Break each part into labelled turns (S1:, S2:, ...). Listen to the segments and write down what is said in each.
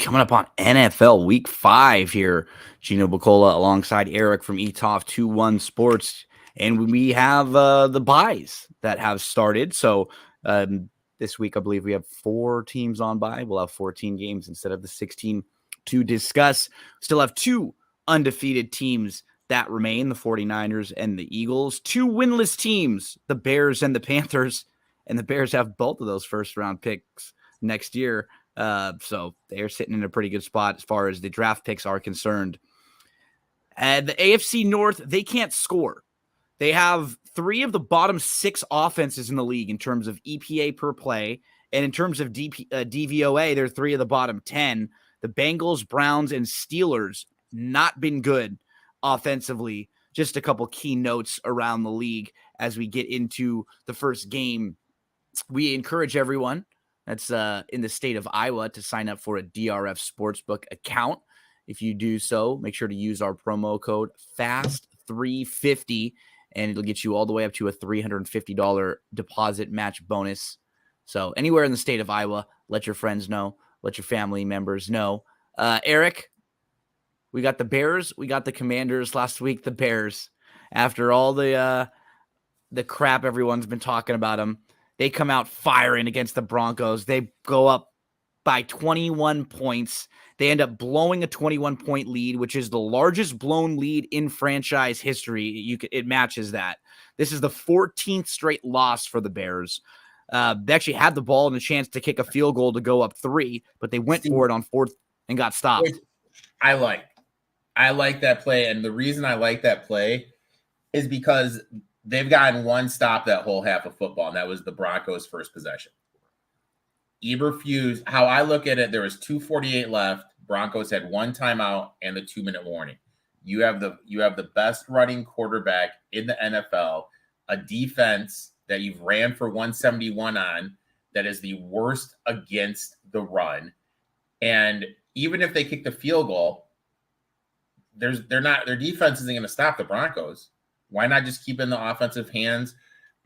S1: Coming up on NFL Week 5 here. Gino Bacola alongside Eric from ETOF 21 Sports. And we have the buys that have started. So this week, I believe we have 4 teams on bye. We'll have 14 games instead of the 16 to discuss. Still have 2 undefeated teams that remain, the 49ers and the Eagles. 2 winless teams, the Bears and the Panthers. And the Bears have both of those first-round picks next year. So they're sitting in a pretty good spot as far as the draft picks are concerned. And the AFC North, they can't score. They have 3 of the bottom 6 offenses in the league in terms of EPA per play. And in terms of DVOA, they're 3 of the bottom 10. The Bengals, Browns, and Steelers not been good offensively. Just a couple key notes around the league as we get into the first game. We encourage everyone that's in the state of Iowa to sign up for a DRF Sportsbook account. If you do so, make sure to use our promo code FAST350, and it'll get you all the way up to a $350 deposit match bonus. So anywhere in the state of Iowa, let your friends know, let your family members know. Eric, we got the Bears, we got the Commanders last week. The Bears, after all the crap everyone's been talking about them, they come out firing against the Broncos. They go up by 21 points. They end up blowing a 21-point lead, which is the largest blown lead in franchise history. It matches that. This is the 14th straight loss for the Bears. They actually had the ball and a chance to kick a field goal to go up 3, but they went for it on 4th and got stopped.
S2: I like that play, and the reason I like that play is because they've gotten one stop that whole half of football, and that was the Broncos' first possession. Eberflus, how I look at it, there was 2:48 left. Broncos had 1 timeout and the 2-minute warning. You have the best running quarterback in the NFL, a defense that you've ran for 171 on that is the worst against the run. And even if they kick the field goal, their defense isn't going to stop the Broncos. Why not just keep in the offensive hands,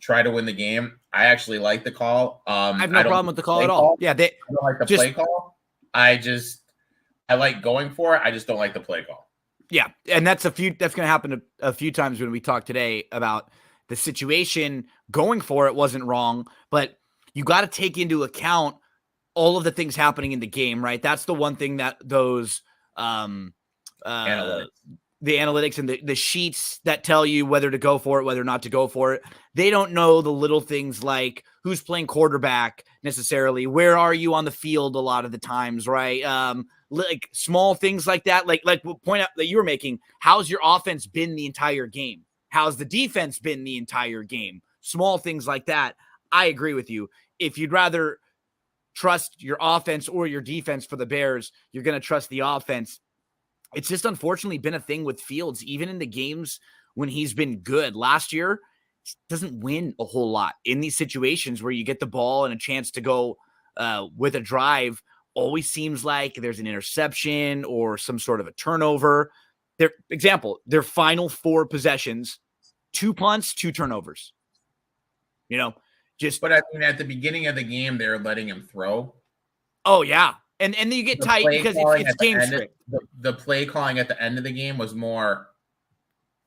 S2: try to win the game? I actually like the call.
S1: I have no problem with the call at all. Yeah,
S2: I don't like the play call. I like going for it. I just don't like the play call.
S1: Yeah, and that's going to happen a few times when we talk today about the situation. Going for it wasn't wrong, but you got to take into account all of the things happening in the game, right? That's the one thing that those the analytics and the sheets that tell you whether to go for it, whether not to go for it. They don't know the little things like who's playing quarterback necessarily. Where are you on the field a lot of the times, right? Like small things like that. Like point out that you were making, how's your offense been the entire game? How's the defense been the entire game? Small things like that. I agree with you. If you'd rather trust your offense or your defense for the Bears, you're going to trust the offense. It's just unfortunately been a thing with Fields, even in the games when he's been good. Last year, he doesn't win a whole lot in these situations where you get the ball and a chance to go with a drive. Always seems like there's an interception or some sort of a turnover. Their final 4 possessions, 2 punts, 2 turnovers.
S2: But I mean, at the beginning of the game, they're letting him throw.
S1: Oh yeah. And then you get tight because it's game script.
S2: The play calling at the end of the game was more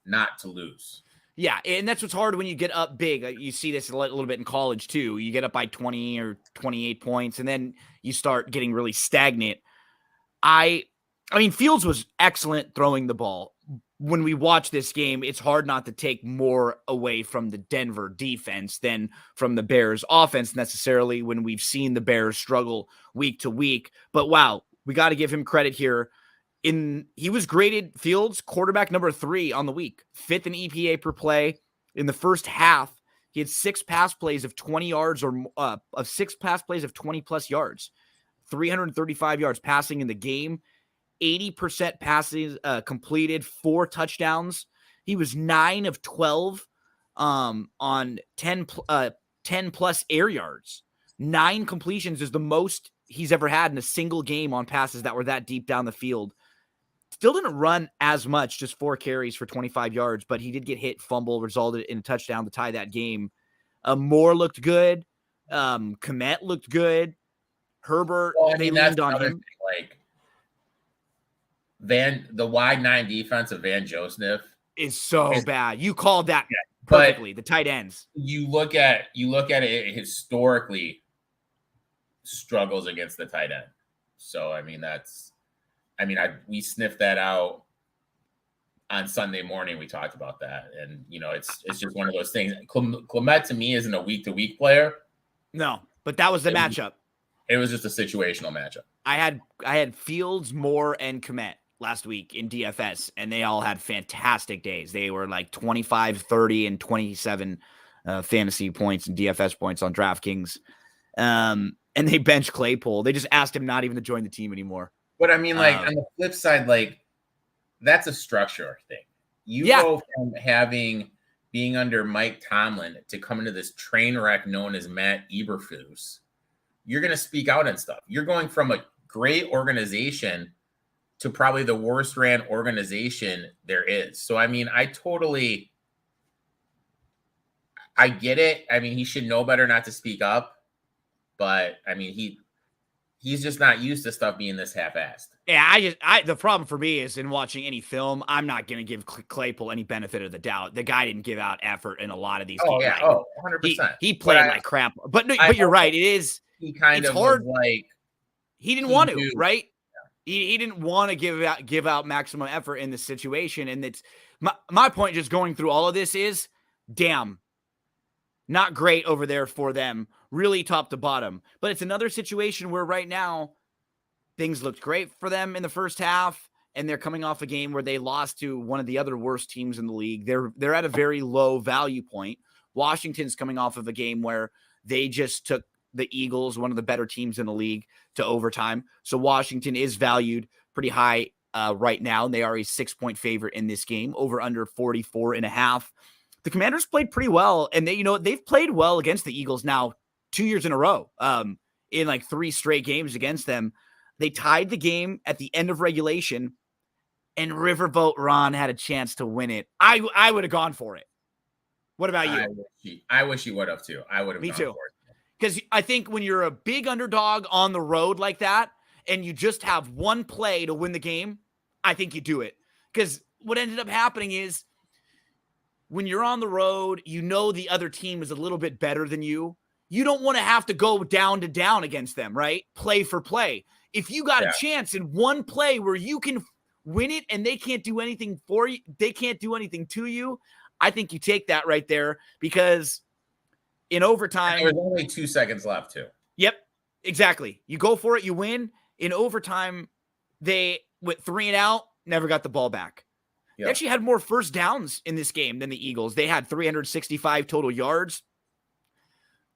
S2: not to lose.
S1: Yeah, and that's what's hard when you get up big. You see this a little bit in college too. You get up by 20 or 28 points, and then you start getting really stagnant. I mean, Fields was excellent throwing the ball. When we watch this game, it's hard not to take more away from the Denver defense than from the Bears offense necessarily when we've seen the Bears struggle week to week. But wow, we got to give him credit here. He was graded Fields quarterback number 3 on the week, 5th in EPA per play. In the first half, he had 6 pass plays of 20 yards or 6 pass plays of 20 plus yards, 335 yards passing in the game. 80% passes completed, 4 touchdowns. He was 9 of 12 on 10 plus air yards. 9 completions is the most he's ever had in a single game on passes that were that deep down the field. Still didn't run as much, just 4 carries for 25 yards, but he did get hit, fumble, resulted in a touchdown to tie that game. Moore looked good. Komet looked good. Herbert, they leaned on him.
S2: Like, the wide 9 defense of Van Joseph
S1: is so
S2: is,
S1: bad. You called that perfectly.
S2: but
S1: The tight ends.
S2: You look at it historically, struggles against the tight end. So I mean we sniffed that out on Sunday morning. We talked about that, and it's just one of those things. Clement to me isn't a week to week player.
S1: No, but that was the matchup.
S2: It was just a situational matchup.
S1: I had Fields, Moore, and Komet last week in DFS, and they all had fantastic days. They were like 25, 30, and 27 fantasy points and DFS points on DraftKings. And they benched Claypool. They just asked him not even to join the team anymore.
S2: But I mean, on the flip side, that's a structure thing. You go from being under Mike Tomlin to come into this train wreck known as Matt Eberflus. You're going to speak out and stuff. You're going from a great organization to probably the worst ran organization there is. So, I mean, I get it. I mean, he should know better not to speak up, but I mean, he's just not used to stuff being this half-assed.
S1: Yeah, the problem for me is in watching any film, I'm not going to give Claypool any benefit of the doubt. The guy didn't give out effort in a lot of these games.
S2: Yeah. Oh, 100%.
S1: He played like crap. But you're right. It is.
S2: He kind of hard.
S1: He didn't want to, right? He didn't want to give out maximum effort in this situation. And it's my point just going through all of this is, damn, not great over there for them, really top to bottom. But it's another situation where right now things looked great for them in the first half, and they're coming off a game where they lost to one of the other worst teams in the league. They're at a very low value point. Washington's coming off of a game where they just took the Eagles, one of the better teams in the league, to overtime. So Washington is valued pretty high right now, and they are a 6-point favorite in this game, over under 44.5. The Commanders played pretty well, and they've played well against the Eagles now 2 years in a row, in like 3 straight games against them. They tied the game at the end of regulation, and Riverboat Ron had a chance to win it. I would have gone for it. What about you?
S2: I wish he would have too. I would have.
S1: Me too. Because I think when you're a big underdog on the road like that, and you just have one play to win the game, I think you do it. Because what ended up happening is when you're on the road, the other team is a little bit better than you. You don't want to have to go down to down against them, right? Play for play. If you got a chance in one play where you can win it and they can't do anything for you, they can't do anything to you, I think you take that right there, because in overtime,
S2: there was only 2 seconds left too.
S1: Yep, exactly. You go for it, you win. In overtime, they went 3 and out, never got the ball back. Yep. They actually had more first downs in this game than the Eagles. They had 365 total yards.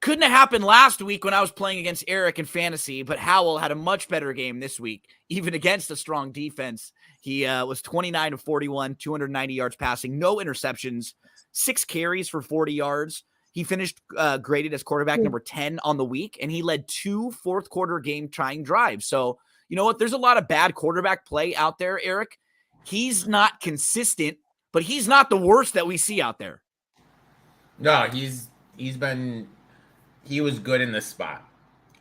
S1: Couldn't have happened last week when I was playing against Eric in fantasy, but Howell had a much better game this week, even against a strong defense. He was 29 of 41, 290 yards passing, no interceptions, 6 carries for 40 yards. He finished graded as quarterback number 10 on the week, and he led 2 fourth-quarter game-tying drives. So, you know what? There's a lot of bad quarterback play out there, Eric. He's not consistent, but he's not the worst that we see out there.
S2: No, he was good in this spot.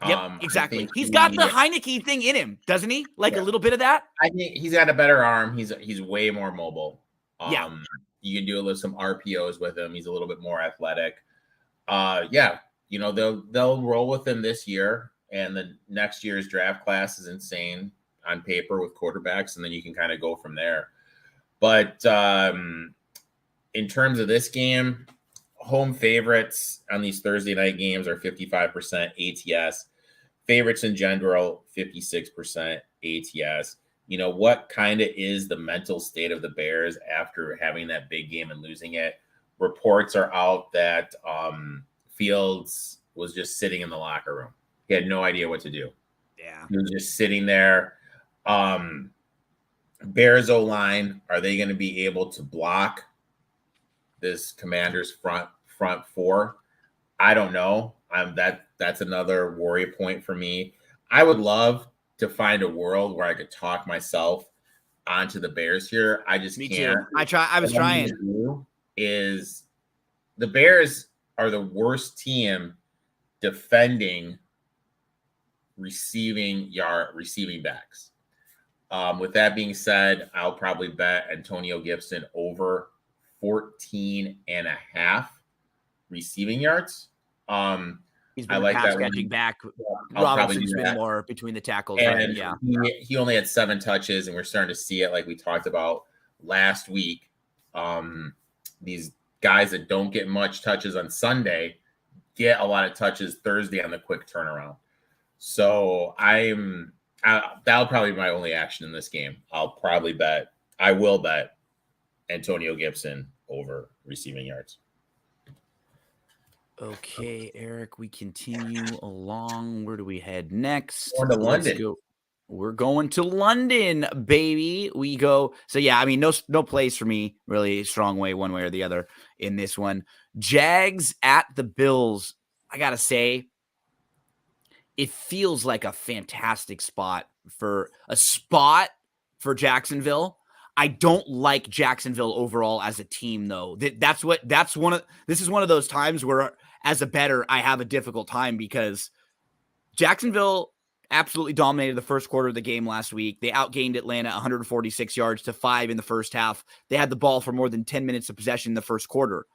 S1: Yep, exactly. He's got the Heineke thing in him, doesn't he? Like a little bit of that?
S2: I think he's got a better arm. He's way more mobile.
S1: Yeah.
S2: You can do some RPOs with him. He's a little bit more athletic. They'll roll with him this year, and the next year's draft class is insane on paper with quarterbacks, and then you can kind of go from there. But in terms of this game, home favorites on these Thursday night games are 55% ATS. Favorites in general, 56% ATS. What kind of is the mental state of the Bears after having that big game and losing it? Reports are out that Fields was just sitting in the locker room. He had no idea what to do.
S1: Yeah.
S2: He was just sitting there. Bears O-line, are they going to be able to block this Commanders front 4? I don't know. That's another worry point for me. I would love to find a world where I could talk myself onto the Bears here. I just
S1: Me
S2: can't.
S1: Too. I was trying.
S2: Is the Bears are the worst team defending receiving backs. With that being said, I'll probably bet Antonio Gibson over 14 and a half receiving yards.
S1: He's
S2: I
S1: been a
S2: like
S1: pass
S2: that
S1: catching
S2: one.
S1: back.
S2: I'll probably do
S1: Robinson's been
S2: that.
S1: more between the tackles, right?
S2: And
S1: Yeah.
S2: he only had 7 touches, and we're starting to see it like we talked about last week. These guys that don't get much touches on Sunday get a lot of touches Thursday on the quick turnaround. So that'll probably be my only action in this game. I will bet Antonio Gibson over receiving yards.
S1: Okay, Eric, we continue along. Where do we head next?
S2: Going to
S1: Let's
S2: London.
S1: go. We're going to London, baby. We go. So yeah, I mean, no place for me, really strong way, one way or the other in this one. Jags at the Bills. I gotta say, it feels like a fantastic spot for Jacksonville. I don't like Jacksonville overall as a team, though. This is one of those times where, as a bettor, I have a difficult time because Jacksonville absolutely dominated the first quarter of the game last week. They outgained Atlanta 146 yards to 5 in the first half. They had the ball for more than 10 minutes of possession in the first quarter.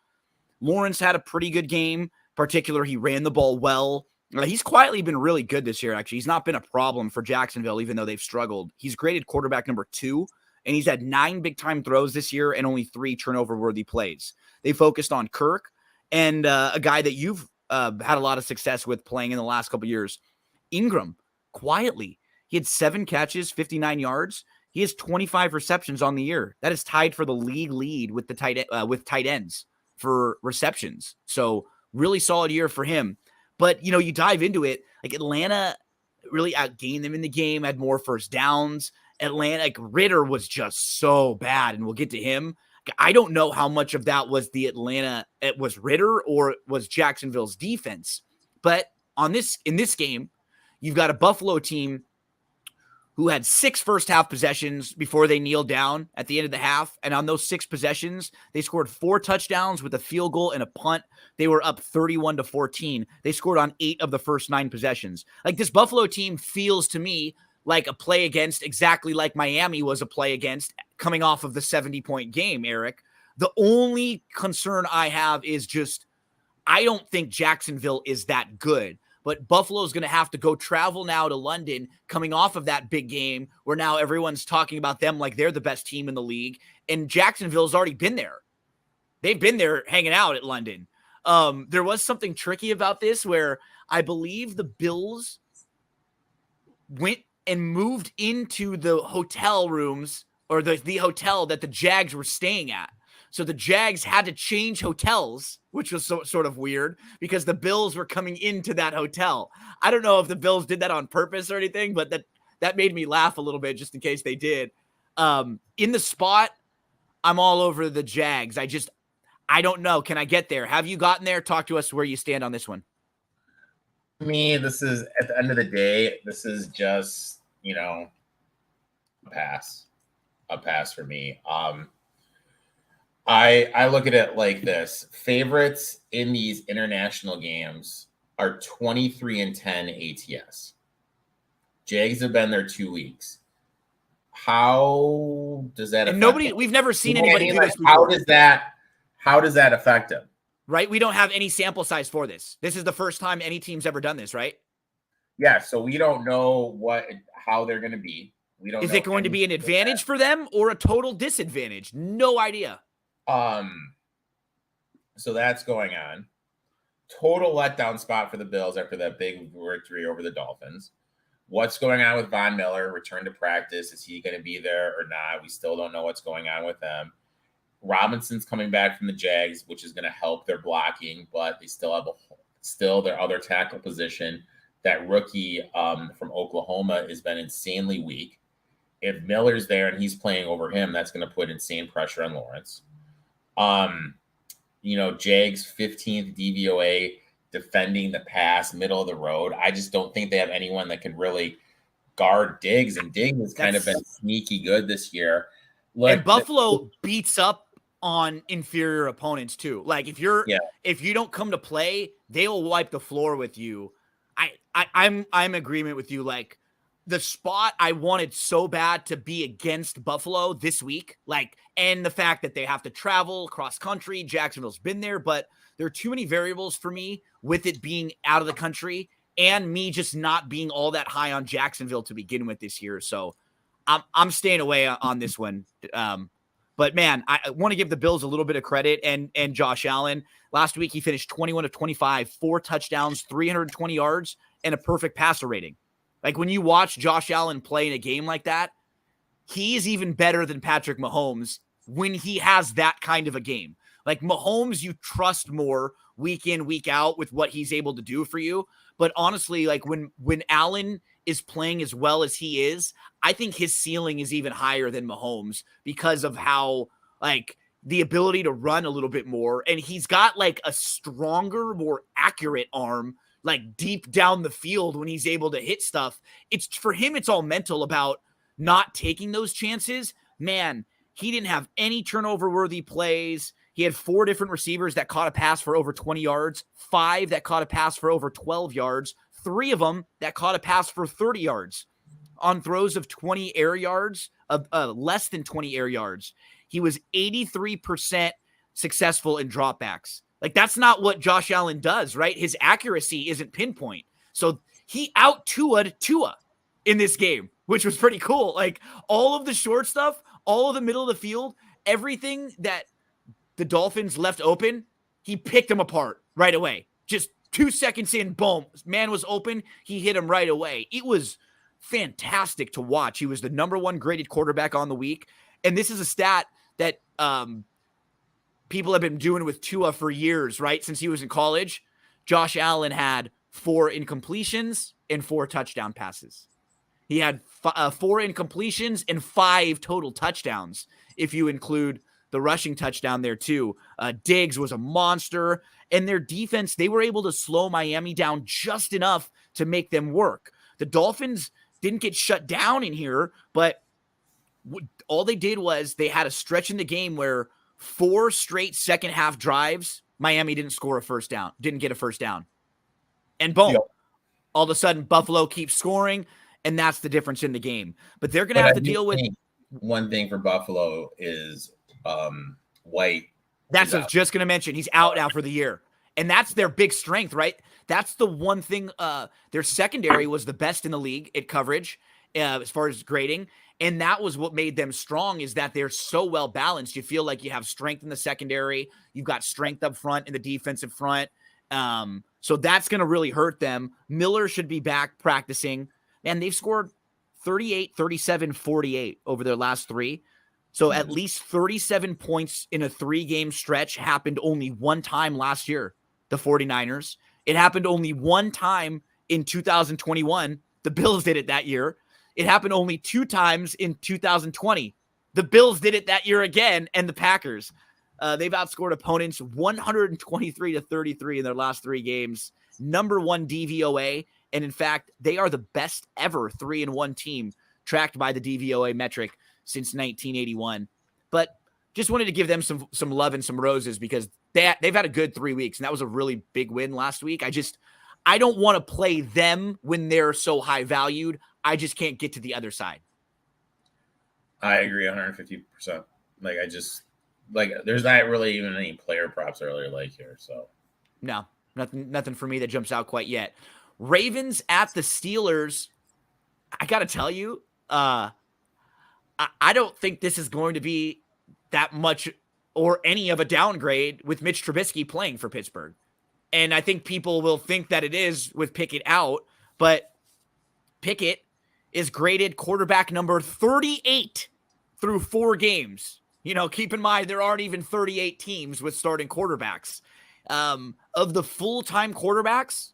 S1: Lawrence had a pretty good game. In particular, he ran the ball well. He's quietly been really good this year, actually. He's not been a problem for Jacksonville, even though they've struggled. He's graded quarterback number 2, and he's had 9 big-time throws this year and only 3 turnover-worthy plays. They focused on Kirk and a guy that you've had a lot of success with playing in the last couple years, Ingram, quietly. He had 7 catches, 59 yards. He has 25 receptions on the year. That is tied for the league lead with the tight ends for receptions. So really solid year for him. But, you dive into it, like Atlanta really outgained them in the game, had more first downs. Atlanta, like Ritter was just so bad, and we'll get to him. I don't know how much of that was it was Ritter or it was Jacksonville's defense. But in this game, you've got a Buffalo team who had 6 first half possessions before they kneeled down at the end of the half. And on those 6 possessions, they scored 4 touchdowns with a field goal and a punt. They were up 31-14. They scored on 8 of the first 9 possessions. Like, this Buffalo team feels to me like a play against, exactly like Miami was a play against coming off of the 70-point game, Eric. The only concern I have is just, I don't think Jacksonville is that good. But Buffalo's going to have to go travel now to London coming off of that big game where now everyone's talking about them like they're the best team in the league. And Jacksonville's already been there. They've been there hanging out at London. There was something tricky about this where I believe the Bills went and moved into the hotel rooms or the hotel that the Jags were staying at. So the Jags had to change hotels, which was sort of weird because the Bills were coming into that hotel. I don't know if the Bills did that on purpose or anything, but that made me laugh a little bit just in case they did. In the spot, I'm all over the Jags. I don't know. Can I get there? Have you gotten there? Talk to us where you stand on this one.
S2: Me, this is at the end of the day, this is just, a pass for me. I look at it like this. Favorites in these international games are 23-10 ATS. Jags have been there 2 weeks. How does that affect them?
S1: We've never seen anybody do this before.
S2: How does that affect them?
S1: Right? We don't have any sample size for this. This is the first time any team's ever done this, right?
S2: Yeah, so we don't know how they're going to be. We don't.
S1: Is it going to be an advantage for them or a total disadvantage? No idea.
S2: So that's going on. Total letdown spot for the Bills after that big victory over the Dolphins. What's going on with Von Miller? Return to practice. Is he going to be there or not? We still don't know what's going on with them. Robinson's coming back from the Jags, which is going to help their blocking, but they still have their other tackle position. That rookie from Oklahoma has been insanely weak. If Miller's there and he's playing over him, that's going to put insane pressure on Lawrence. Jags 15th DVOA defending the pass, middle of the road. I just don't think they have anyone that can really guard Diggs, and Diggs has kind of been sneaky good this year.
S1: Look, and Buffalo beats up on inferior opponents too. Like if you don't come to play, they will wipe the floor with you. I'm in agreement with you. Like the spot I wanted so bad to be against Buffalo this week, and the fact that they have to travel cross country. Jacksonville's been there, but there are too many variables for me with it being out of the country and me just not being all that high on Jacksonville to begin with this year. So I'm staying away on this one. But man, I want to give the Bills a little bit of credit and Josh Allen. Last week, he finished 21 of 25, 4 touchdowns, 320 yards, and a perfect passer rating. Like, when you watch Josh Allen play in a game like that, he is even better than Patrick Mahomes when he has that kind of a game. Like, Mahomes, you trust more week in, week out with what he's able to do for you. But honestly, like, when Allen is playing as well as he is, I think his ceiling is even higher than Mahomes because of how, like, the ability to run a little bit more. And he's got, like, a stronger, more accurate arm, like, deep down the field when he's able to hit stuff. It's for him, it's all mental about not taking those chances. Man, he didn't have any turnover-worthy plays. He had 4 different receivers that caught a pass for over 20 yards, 5 that caught a pass for over 12 yards, 3 of them that caught a pass for 30 yards on throws of 20 air yards, of less than 20 air yards. He was 83% successful in dropbacks. Like, that's not what Josh Allen does, right? His accuracy isn't pinpoint. So he out-Tua'd Tua in this game, which was pretty cool. Like, all of the short stuff, all of the middle of the field, everything that the Dolphins left open, he picked them apart right away. Just 2 seconds in, boom, man was open. He hit him right away. It was fantastic to watch. He was the number 1 graded quarterback on the week. And this is a stat that people have been doing with Tua for years, right? Since he was in college. Josh Allen had 4 incompletions and 4 touchdown passes. He had 4 incompletions and 5 total touchdowns, if you include the rushing touchdown there too. Diggs was a monster, and their defense, they were able to slow Miami down just enough to make them work. The Dolphins didn't get shut down in here, but all they did was they had a stretch in the game where 4 straight second half drives, Miami didn't score a first down, didn't get a first down. And boom, all of a sudden Buffalo keeps scoring, and that's the difference in the game. But they're going to have to deal with.
S2: One thing for Buffalo is White.
S1: That's what I was just going to mention. He's out now for the year. And that's their big strength, right? That's the one thing. Their secondary was the best in the league at coverage as far as grading. And that was what made them strong, is that they're so well balanced. You feel like you have strength in the secondary. You've got strength up front in the defensive front. So that's going to really hurt them. Miller should be back practicing. And they've scored 38, 37, 48 over their last 3. So at least 37 points in a 3-game stretch happened only one time last year, the 49ers. It happened only one time in 2021. The Bills did it that year. It happened only 2 times in 2020. The Bills did it that year again, and the Packers. They've outscored opponents 123-33 in their last 3 games. Number 1 DVOA. And in fact, they are the best ever 3-1 team tracked by the DVOA metric since 1981. But just wanted to give them some love and some roses, because they've had a good 3 weeks, and that was a really big win last week. I don't want to play them when they're so high valued. I just can't get to the other side.
S2: I agree 150%. There's not really even any player props I really like here. So
S1: no, nothing for me that jumps out quite yet. Ravens at the Steelers. I got to tell you, I don't think this is going to be that much or any of a downgrade with Mitch Trubisky playing for Pittsburgh. And I think people will think that it is with Pickett out, but Pickett is graded quarterback number 38 through 4 games. You know, keep in mind, there aren't even 38 teams with starting quarterbacks. Of the full-time quarterbacks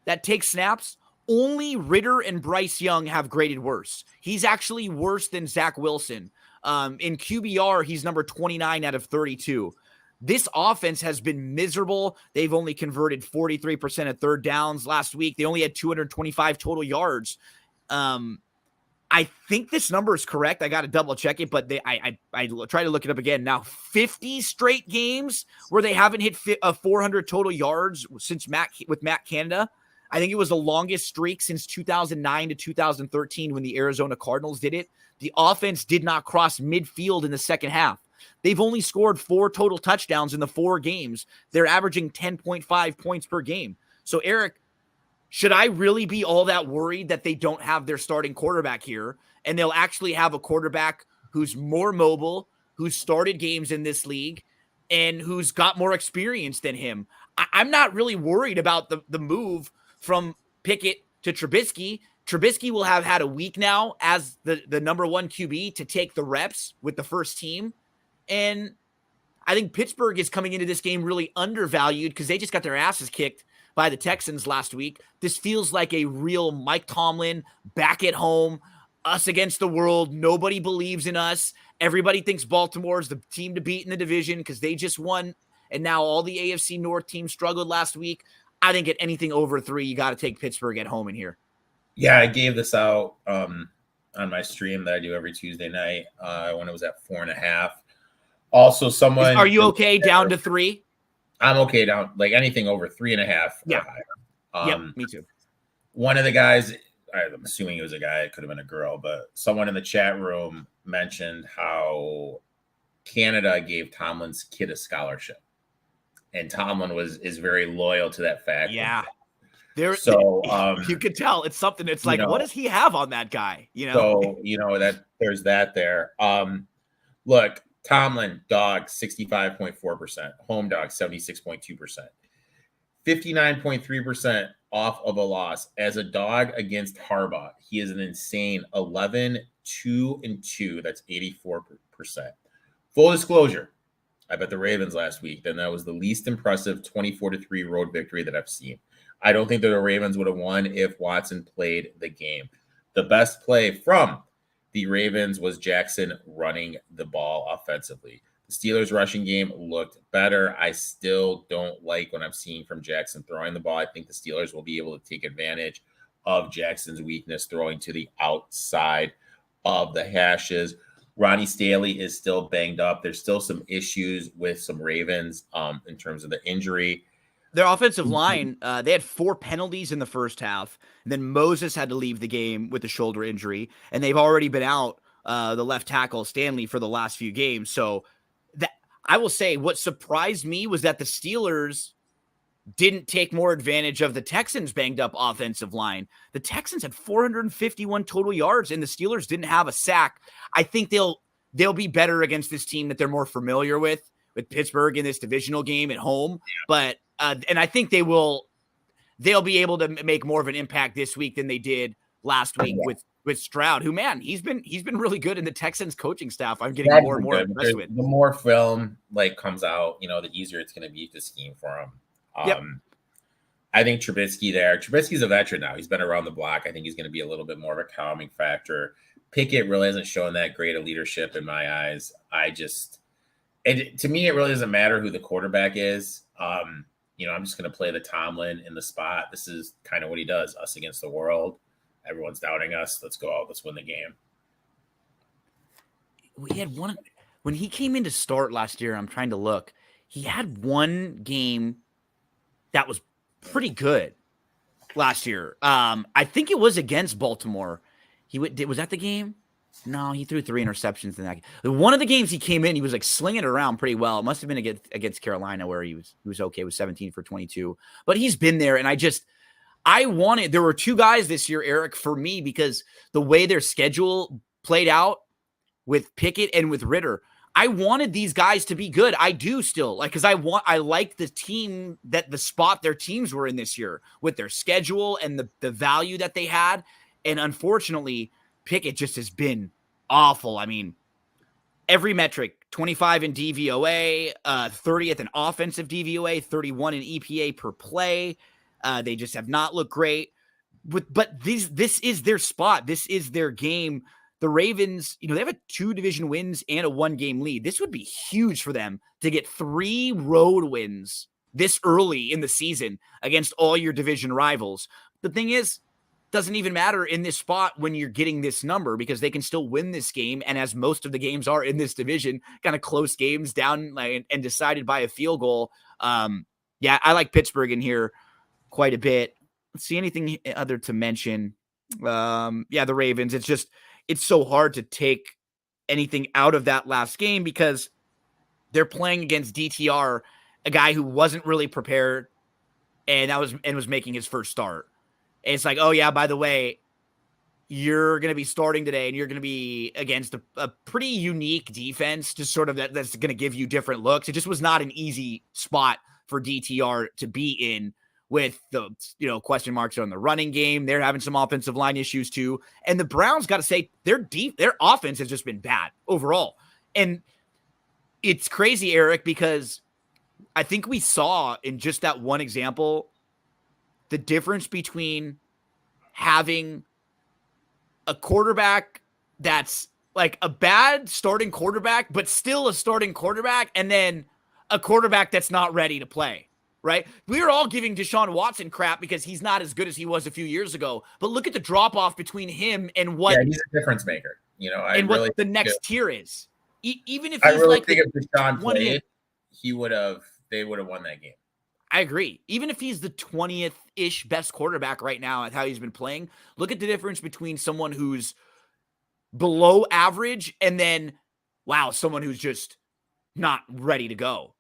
S1: that take snaps, only Ritter and Bryce Young have graded worse. He's actually worse than Zach Wilson. In QBR, he's number 29 out of 32. This offense has been miserable. They've only converted 43% of third downs last week. They only had 225 total yards. I think this number is correct. I got to double check it, but I try to look it up again. Now, 50 straight games where they haven't hit 400 total yards since Matt Canada. I think it was the longest streak since 2009 to 2013 when the Arizona Cardinals did it. The offense did not cross midfield in the second half. They've only scored 4 total touchdowns in the 4 games. They're averaging 10.5 points per game. So, Eric, should I really be all that worried that they don't have their starting quarterback here and they'll actually have a quarterback who's more mobile, who's started games in this league, and who's got more experience than him? I'm not really worried about the move from Pickett to Trubisky. Trubisky will have had a week now as the number 1 QB to take the reps with the first team. And I think Pittsburgh is coming into this game really undervalued because they just got their asses kicked by the Texans last week. This feels like a real Mike Tomlin back at home, us against the world. Nobody believes in us. Everybody thinks Baltimore is the team to beat in the division because they just won. And now all the AFC North teams struggled last week. I think at anything over 3, you got to take Pittsburgh at home in here.
S2: Yeah, I gave this out on my stream that I do every Tuesday night when it was at 4.5. Also, someone...
S1: Are you okay down to 3?
S2: I'm okay down, like anything over 3.5.
S1: Yeah. Yeah, me too.
S2: One of the guys, I'm assuming it was a guy, it could have been a girl, but someone in the chat room mentioned how Canada gave Tomlin's kid a scholarship. And Tomlin is very loyal to that fact.
S1: Yeah.
S2: So
S1: you could tell it's something. It's like, what does he have on that guy?
S2: So, that there's that there. Look, Tomlin, dog, 65.4%. Home dog, 76.2%. 59.3% off of a loss. As a dog against Harbaugh, he is an insane 11-2-2. That's 84%. Full disclosure, I bet the Ravens last week, then that was the least impressive 24-3 road victory that I've seen. I don't think that the Ravens would have won if Watson played the game. The best play from the Ravens was Jackson running the ball offensively. The Steelers' rushing game looked better. I still don't like what I'm seeing from Jackson throwing the ball. I think the Steelers will be able to take advantage of Jackson's weakness throwing to the outside of the hashes. Ronnie Stanley is still banged up. There's still some issues with some Ravens in terms of the injury.
S1: Their offensive line, they had 4 penalties in the first half. And then Moses had to leave the game with a shoulder injury. And they've already been out the left tackle, Stanley, for the last few games. So that I will say what surprised me was that the Steelers didn't take more advantage of the Texans' banged up offensive line. The Texans had 451 total yards, and the Steelers didn't have a sack. I think they'll be better against this team that they're more familiar with Pittsburgh in this divisional game at home. But and I think they'll be able to make more of an impact this week than they did last week with Stroud, who, man, he's been really good in the Texans coaching staff. I'm getting more and more impressed with.
S2: The more film comes out, the easier it's going to be to scheme for him. I think Trubisky's a veteran now. He's been around the block. I think he's going to be a little bit more of a calming factor. Pickett really hasn't shown that great of leadership in my eyes. And to me, it really doesn't matter who the quarterback is. I'm just going to play the Tomlin in the spot. This is kind of what he does, us against the world. Everyone's doubting us. Let's go out. Let's win the game.
S1: We had one when he came in to start last year. I'm trying to look. He had one game that was pretty good last year. I think it was against Baltimore. Was that the game? No, he threw 3 interceptions in that game. One of the games he came in, he was like slinging it around pretty well. It must have been against Carolina where he was okay with 17 for 22. But he's been there, and there were 2 guys this year, Eric, for me, because the way their schedule played out with Pickett and with Ritter, I wanted these guys to be good. I do still, because I like the team, that the spot their teams were in this year with their schedule and the value that they had. And unfortunately, Pickett just has been awful. I mean, every metric, 25 in DVOA, 30th in offensive DVOA, 31 in EPA per play. They just have not looked great. But this is their spot. This is their game. The Ravens, they have 2 division wins and a 1-game lead. This would be huge for them to get 3 road wins this early in the season against all your division rivals. The thing is, doesn't even matter in this spot when you're getting this number, because they can still win this game. And as most of the games are in this division, kind of close games down and decided by a field goal. I like Pittsburgh in here quite a bit. let's see anything other to mention. The Ravens. It's so hard to take anything out of that last game because they're playing against DTR, a guy who wasn't really prepared and was making his first start. And it's like, oh yeah, by the way, you're going to be starting today and you're going to be against a pretty unique defense, just sort of that's going to give you different looks. It just was not an easy spot for DTR to be in with the, question marks on the running game. They're having some offensive line issues too. And the Browns, got to say, their offense has just been bad overall. And it's crazy, Eric, because I think we saw in just that one example the difference between having a quarterback that's like a bad starting quarterback, but still a starting quarterback, and then a quarterback that's not ready to play, right? We are all giving Deshaun Watson crap because he's not as good as he was a few years ago, but look at the drop-off between him and what...
S2: Yeah, he's a difference maker.
S1: What the next tier is. Even if
S2: I
S1: he's
S2: really
S1: like
S2: think if Deshaun played, they would have won that game.
S1: I agree. Even if he's the 20th-ish best quarterback right now at how he's been playing, look at the difference between someone who's below average and then, someone who's just not ready to go.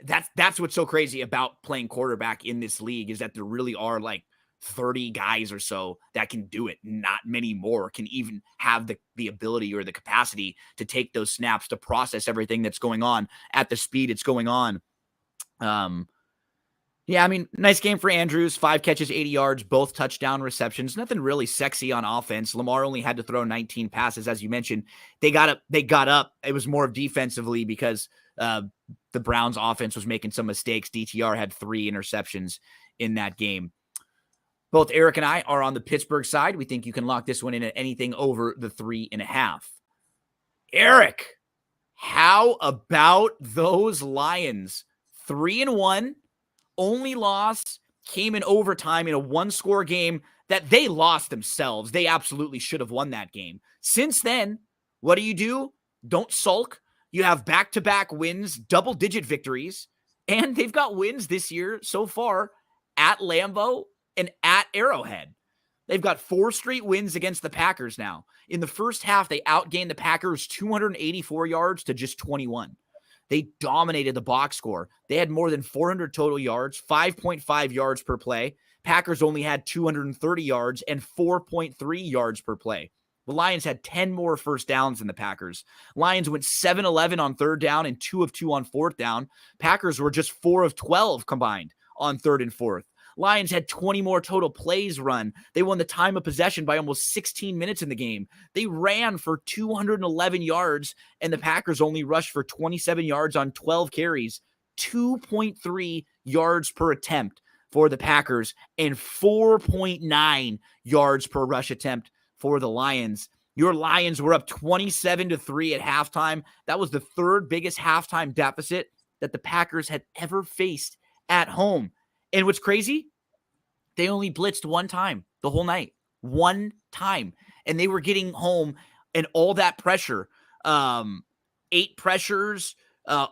S1: That's what's so crazy about playing quarterback in this league is that there really are like 30 guys or so that can do it. Not many more can even have the ability or the capacity to take those snaps, to process everything that's going on at the speed it's going on. Nice game for Andrews. 5 catches, 80 yards, both touchdown receptions. Nothing really sexy on offense. Lamar only had to throw 19 passes, as you mentioned. They got up. It was more of defensively because the Browns offense was making some mistakes. DTR had 3 interceptions in that game. Both Eric and I are on the Pittsburgh side. We think you can lock this one in at anything over the 3.5. Eric, how about those Lions? 3-1. Only loss came in overtime in a 1-score game that they lost themselves. They absolutely should have won that game. Since then, what do? Don't sulk. You have back-to-back wins, double-digit victories, and they've got wins this year so far at Lambeau and at Arrowhead. They've got 4 straight wins against the Packers now. In the first half, they outgained the Packers 284 yards to just 21. They dominated the box score. They had more than 400 total yards, 5.5 yards per play. Packers only had 230 yards and 4.3 yards per play. The Lions had 10 more first downs than the Packers. Lions went 7-11 on third down and 2 of 2 on fourth down. Packers were just 4 of 12 combined on third and fourth. Lions had 20 more total plays run. They won the time of possession by almost 16 minutes in the game. They ran for 211 yards, and the Packers only rushed for 27 yards on 12 carries, 2.3 yards per attempt for the Packers, and 4.9 yards per rush attempt for the Lions. Your Lions were up 27-3 at halftime. That was the 3rd biggest halftime deficit that the Packers had ever faced at home. And what's crazy, they only blitzed 1 time the whole night. 1 time. And they were getting home and all that pressure. 8 pressures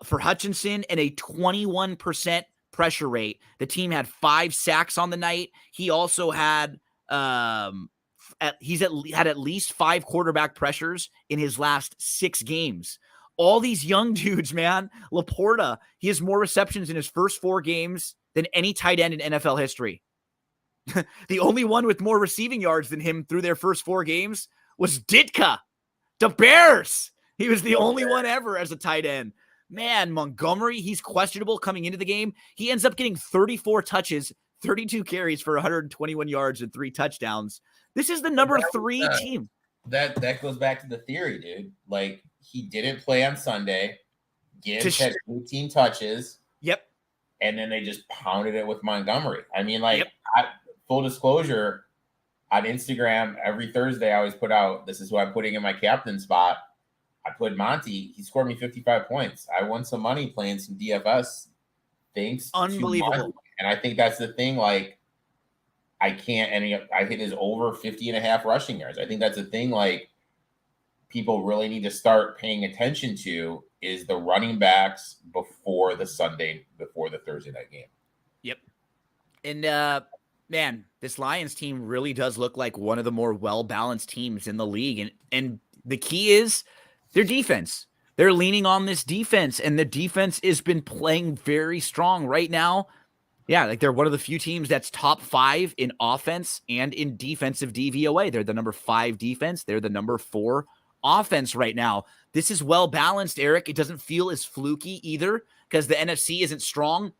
S1: for Hutchinson and a 21% pressure rate. The team had 5 sacks on the night. He also had had at least 5 quarterback pressures in his last 6 games. All these young dudes, man. Laporta, he has more receptions in his first 4 games than any tight end in NFL history. The only one with more receiving yards than him through their first 4 games was Ditka, the Bears. He was the only one ever as a tight end. Man, Montgomery, he's questionable coming into the game. He ends up getting 34 touches, 32 carries for 121 yards and 3 touchdowns. This is the number 3 team.
S2: That goes back to the theory, dude. Like, he didn't play on Sunday. Gibbs had 18 touches.
S1: Yep.
S2: And then they just pounded it with Montgomery. I mean, full disclosure, on Instagram, every Thursday I always put out, this is who I'm putting in my captain spot. I put Monty. He scored me 55 points. I won some money playing some DFS. Thanks.
S1: Unbelievable.
S2: And I think that's the thing. Like, I hit his over 50.5 rushing yards. I think that's the thing. Like, people really need to start paying attention to is the running backs before the Thursday night game.
S1: Yep. And man, this Lions team really does look like one of the more well-balanced teams in the league. And the key is their defense. They're leaning on this defense, and the defense has been playing very strong right now. Yeah, like they're one of the few teams that's top 5 in offense and in defensive DVOA. They're the number 5 defense. They're the number 4 offense right now. This is well balanced, Eric. It doesn't feel as fluky either because the NFC isn't strong.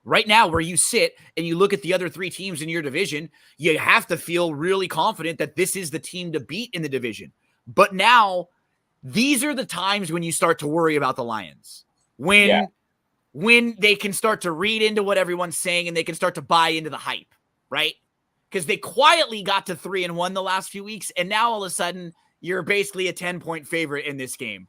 S1: Right now, where you sit and you look at the other 3 teams in your division, you have to feel really confident that this is the team to beat in the division. But now, these are the times when you start to worry about the Lions. When they can start to read into what everyone's saying and they can start to buy into the hype, right? Because they quietly got to 3-1 the last few weeks, and now all of a sudden you're basically a 10-point favorite in this game.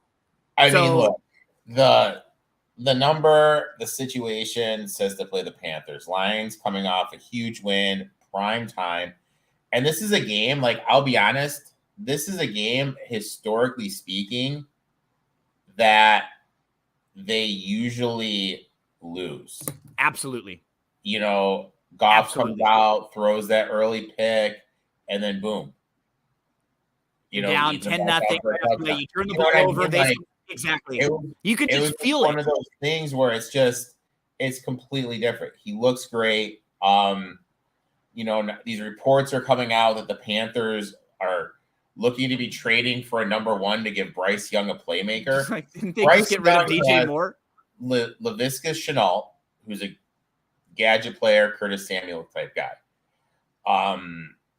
S2: I mean, look, the number, the situation says to play the Panthers. Lions coming off a huge win, prime time. And this is a game, like, I'll be honest, this is a game, historically speaking, that they usually lose.
S1: Absolutely.
S2: You know, Goff comes out, throws that early pick, and then boom.
S1: You know, down 10-0. You turn the ball over. Exactly. You could just feel it.
S2: One of those things where it's completely different. He looks great. You know, these reports are coming out that the Panthers are looking to be trading for a number 1 to give Bryce Young a playmaker.
S1: Didn't they just get rid of DJ Moore?
S2: Laviska Shenault, who's a gadget player, Curtis Samuel type guy.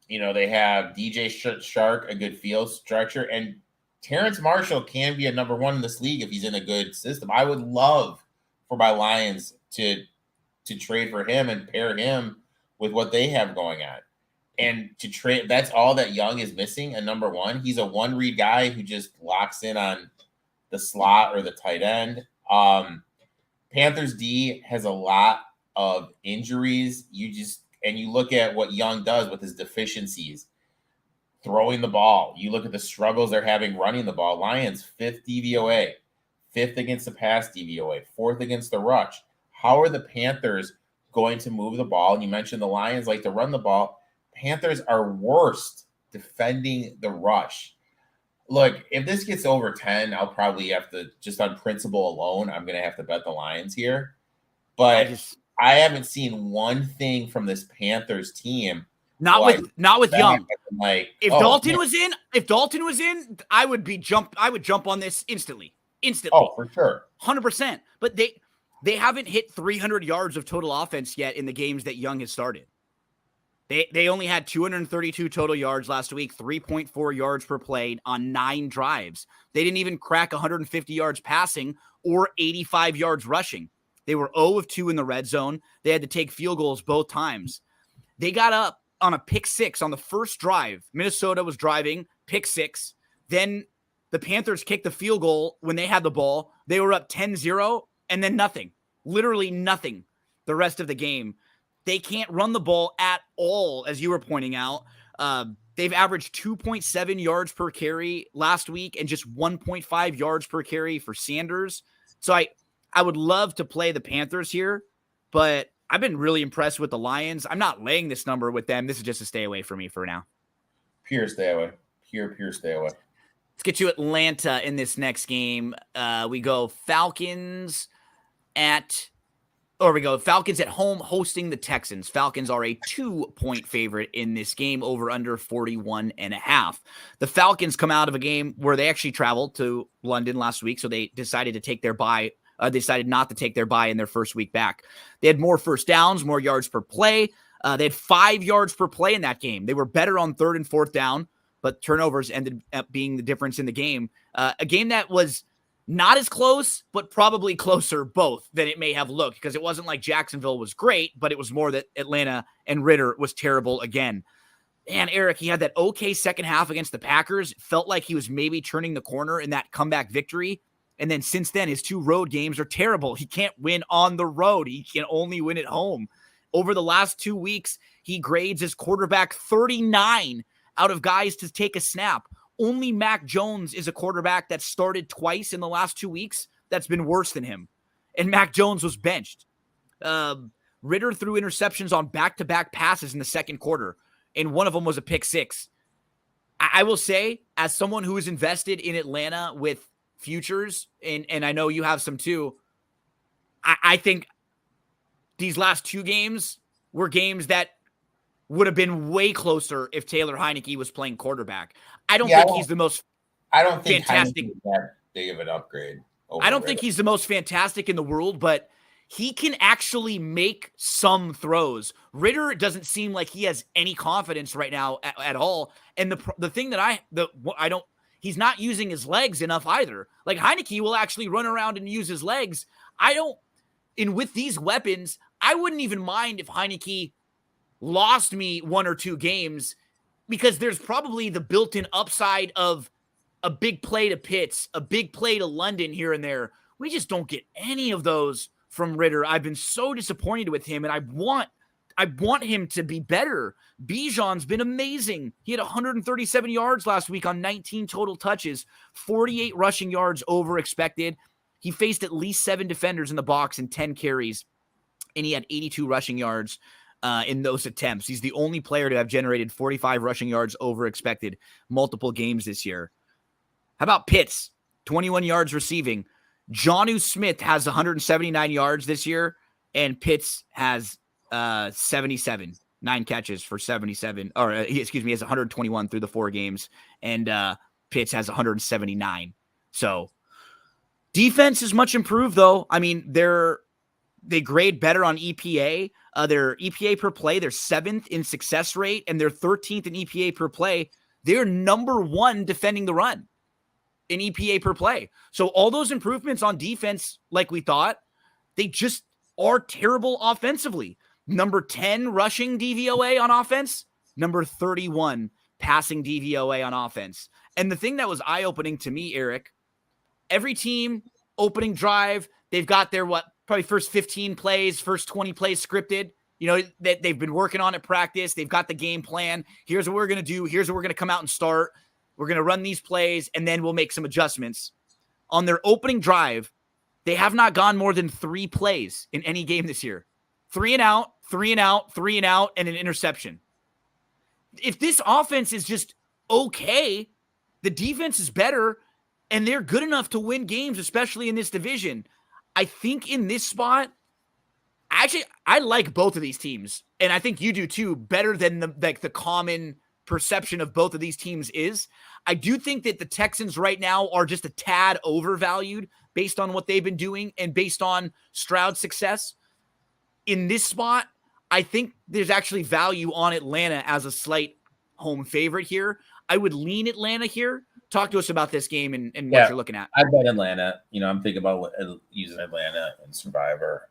S2: You know, they have DJ Shark, a good field stretcher, and Terrence Marshall can be a number 1 in this league if he's in a good system. I would love for my Lions to trade for him and pair him with what they have going on. And to trade, that's all that Young is missing, a number 1. He's a one-read guy who just locks in on the slot or the tight end. Panthers D has a lot of injuries. You look at what Young does with his deficiencies. Throwing the ball. You look at the struggles they're having running the ball. Lions, 5th DVOA, 5th against the pass DVOA, 4th against the rush. How are the Panthers going to move the ball? And you mentioned the Lions like to run the ball. Panthers are worst defending the rush. Look, if this gets over 10, I'll probably have to, just on principle alone, I'm going to have to bet the Lions here. But I haven't seen one thing from this Panthers team.
S1: Not with Young. Like, if Dalton was in, I would jump on this instantly.
S2: Oh, for sure.
S1: 100%. But they haven't hit 300 yards of total offense yet in the games that Young has started. They only had 232 total yards last week, 3.4 yards per play on 9 drives. They didn't even crack 150 yards passing or 85 yards rushing. They were 0 of 2 in the red zone. They had to take field goals both times. They got up on a pick 6 on the first drive. Minnesota was driving, pick 6. Then the Panthers kicked the field goal when they had the ball. They were up 10-0 and then nothing. Literally nothing the rest of the game. They can't run the ball at all, as you were pointing out. They've averaged 2.7 yards per carry last week and just 1.5 yards per carry for Sanders. So I would love to play the Panthers here, but I've been really impressed with the Lions. I'm not laying this number with them. This is just a stay away for me for now.
S2: Pure stay away. Pure stay away.
S1: Let's get to Atlanta in this next game. We go Falcons at home hosting the Texans. Falcons are a 2-point favorite in this game, over under 41.5. The Falcons come out of a game where they actually traveled to London last week, so they decided to take their bye. Decided not to take their bye in their first week back. They had more first downs, more yards per play. They had 5 yards per play in that game. They were better on 3rd and 4th down, but turnovers ended up being the difference in the game. A game that was not as close, but probably closer both than it may have looked, because it wasn't like Jacksonville was great, but it was more that Atlanta and Ritter was terrible again. And Eric, he had that okay second half against the Packers. It felt like he was maybe turning the corner in that comeback victory. And then since then, his 2 road games are terrible. He can't win on the road. He can only win at home. Over the last 2 weeks, he grades his quarterback 39 out of guys to take a snap. Only Mac Jones is a quarterback that started twice in the last 2 weeks that's been worse than him. And Mac Jones was benched. Ritter threw interceptions on back-to-back passes in the second quarter, and one of them was a pick six. I will say, as someone who is invested in Atlanta with futures, and I know you have some too, I think these last two games were games that would have been way closer if Taylor Heineke was playing quarterback. I don't think he's the most
S2: I don't think
S1: fantastic.
S2: Heineke is that big of an upgrade.
S1: I don't think he's the most fantastic in the world, but he can actually make some throws. Ritter doesn't seem like he has any confidence right now at all. And the thing that I don't, he's not using his legs enough either. Like Heineke will actually run around and use his legs. And with these weapons, I wouldn't even mind if Heineke lost me one or two games, because there's probably the built-in upside of a big play to Pitts, a big play to London here and there. We just don't get any of those from Ritter. I've been so disappointed with him, and I want him to be better. Bijan's been amazing. He had 137 yards last week on 19 total touches, 48 rushing yards over expected. He faced at least 7 defenders in the box and 10 carries, and he had 82 rushing yards in those attempts. He's the only player to have generated 45 rushing yards over expected multiple games this year. How about Pitts? 21 yards receiving. Jonnu Smith has 179 yards this year, and Pitts has 77. 9 catches for 77. Or, he has 121 through the 4 games, and Pitts has 179. So, defense is much improved, though. I mean, they grade better on EPA. Their EPA per play, they're 7th in success rate, and they're 13th in EPA per play. They're number 1 defending the run in EPA per play. So all those improvements on defense, like we thought, they just are terrible offensively. Number 10 rushing DVOA on offense, number 31 passing DVOA on offense. And the thing that was eye-opening to me, Eric, every team opening drive, they've got their probably first 15 plays, first 20 plays scripted. You know, that they've been working on at practice. They've got the game plan. Here's what we're going to do. Here's what we're going to come out and start. We're going to run these plays, and then we'll make some adjustments. On their opening drive, they have not gone more than 3 plays in any game this year. 3 and out, 3 and out, 3 and out, and an interception. If this offense is just okay, the defense is better, and they're good enough to win games, especially in this division. I think in this spot, actually, I like both of these teams, and I think you do too, better than the common perception of both of these teams is. I do think that the Texans right now are just a tad overvalued based on what they've been doing and based on Stroud's success. In this spot, I think there's actually value on Atlanta as a slight home favorite here. I would lean Atlanta here. Talk to us about this game and what you're looking at.
S2: I bet Atlanta. You know, I'm thinking about using Atlanta in Survivor.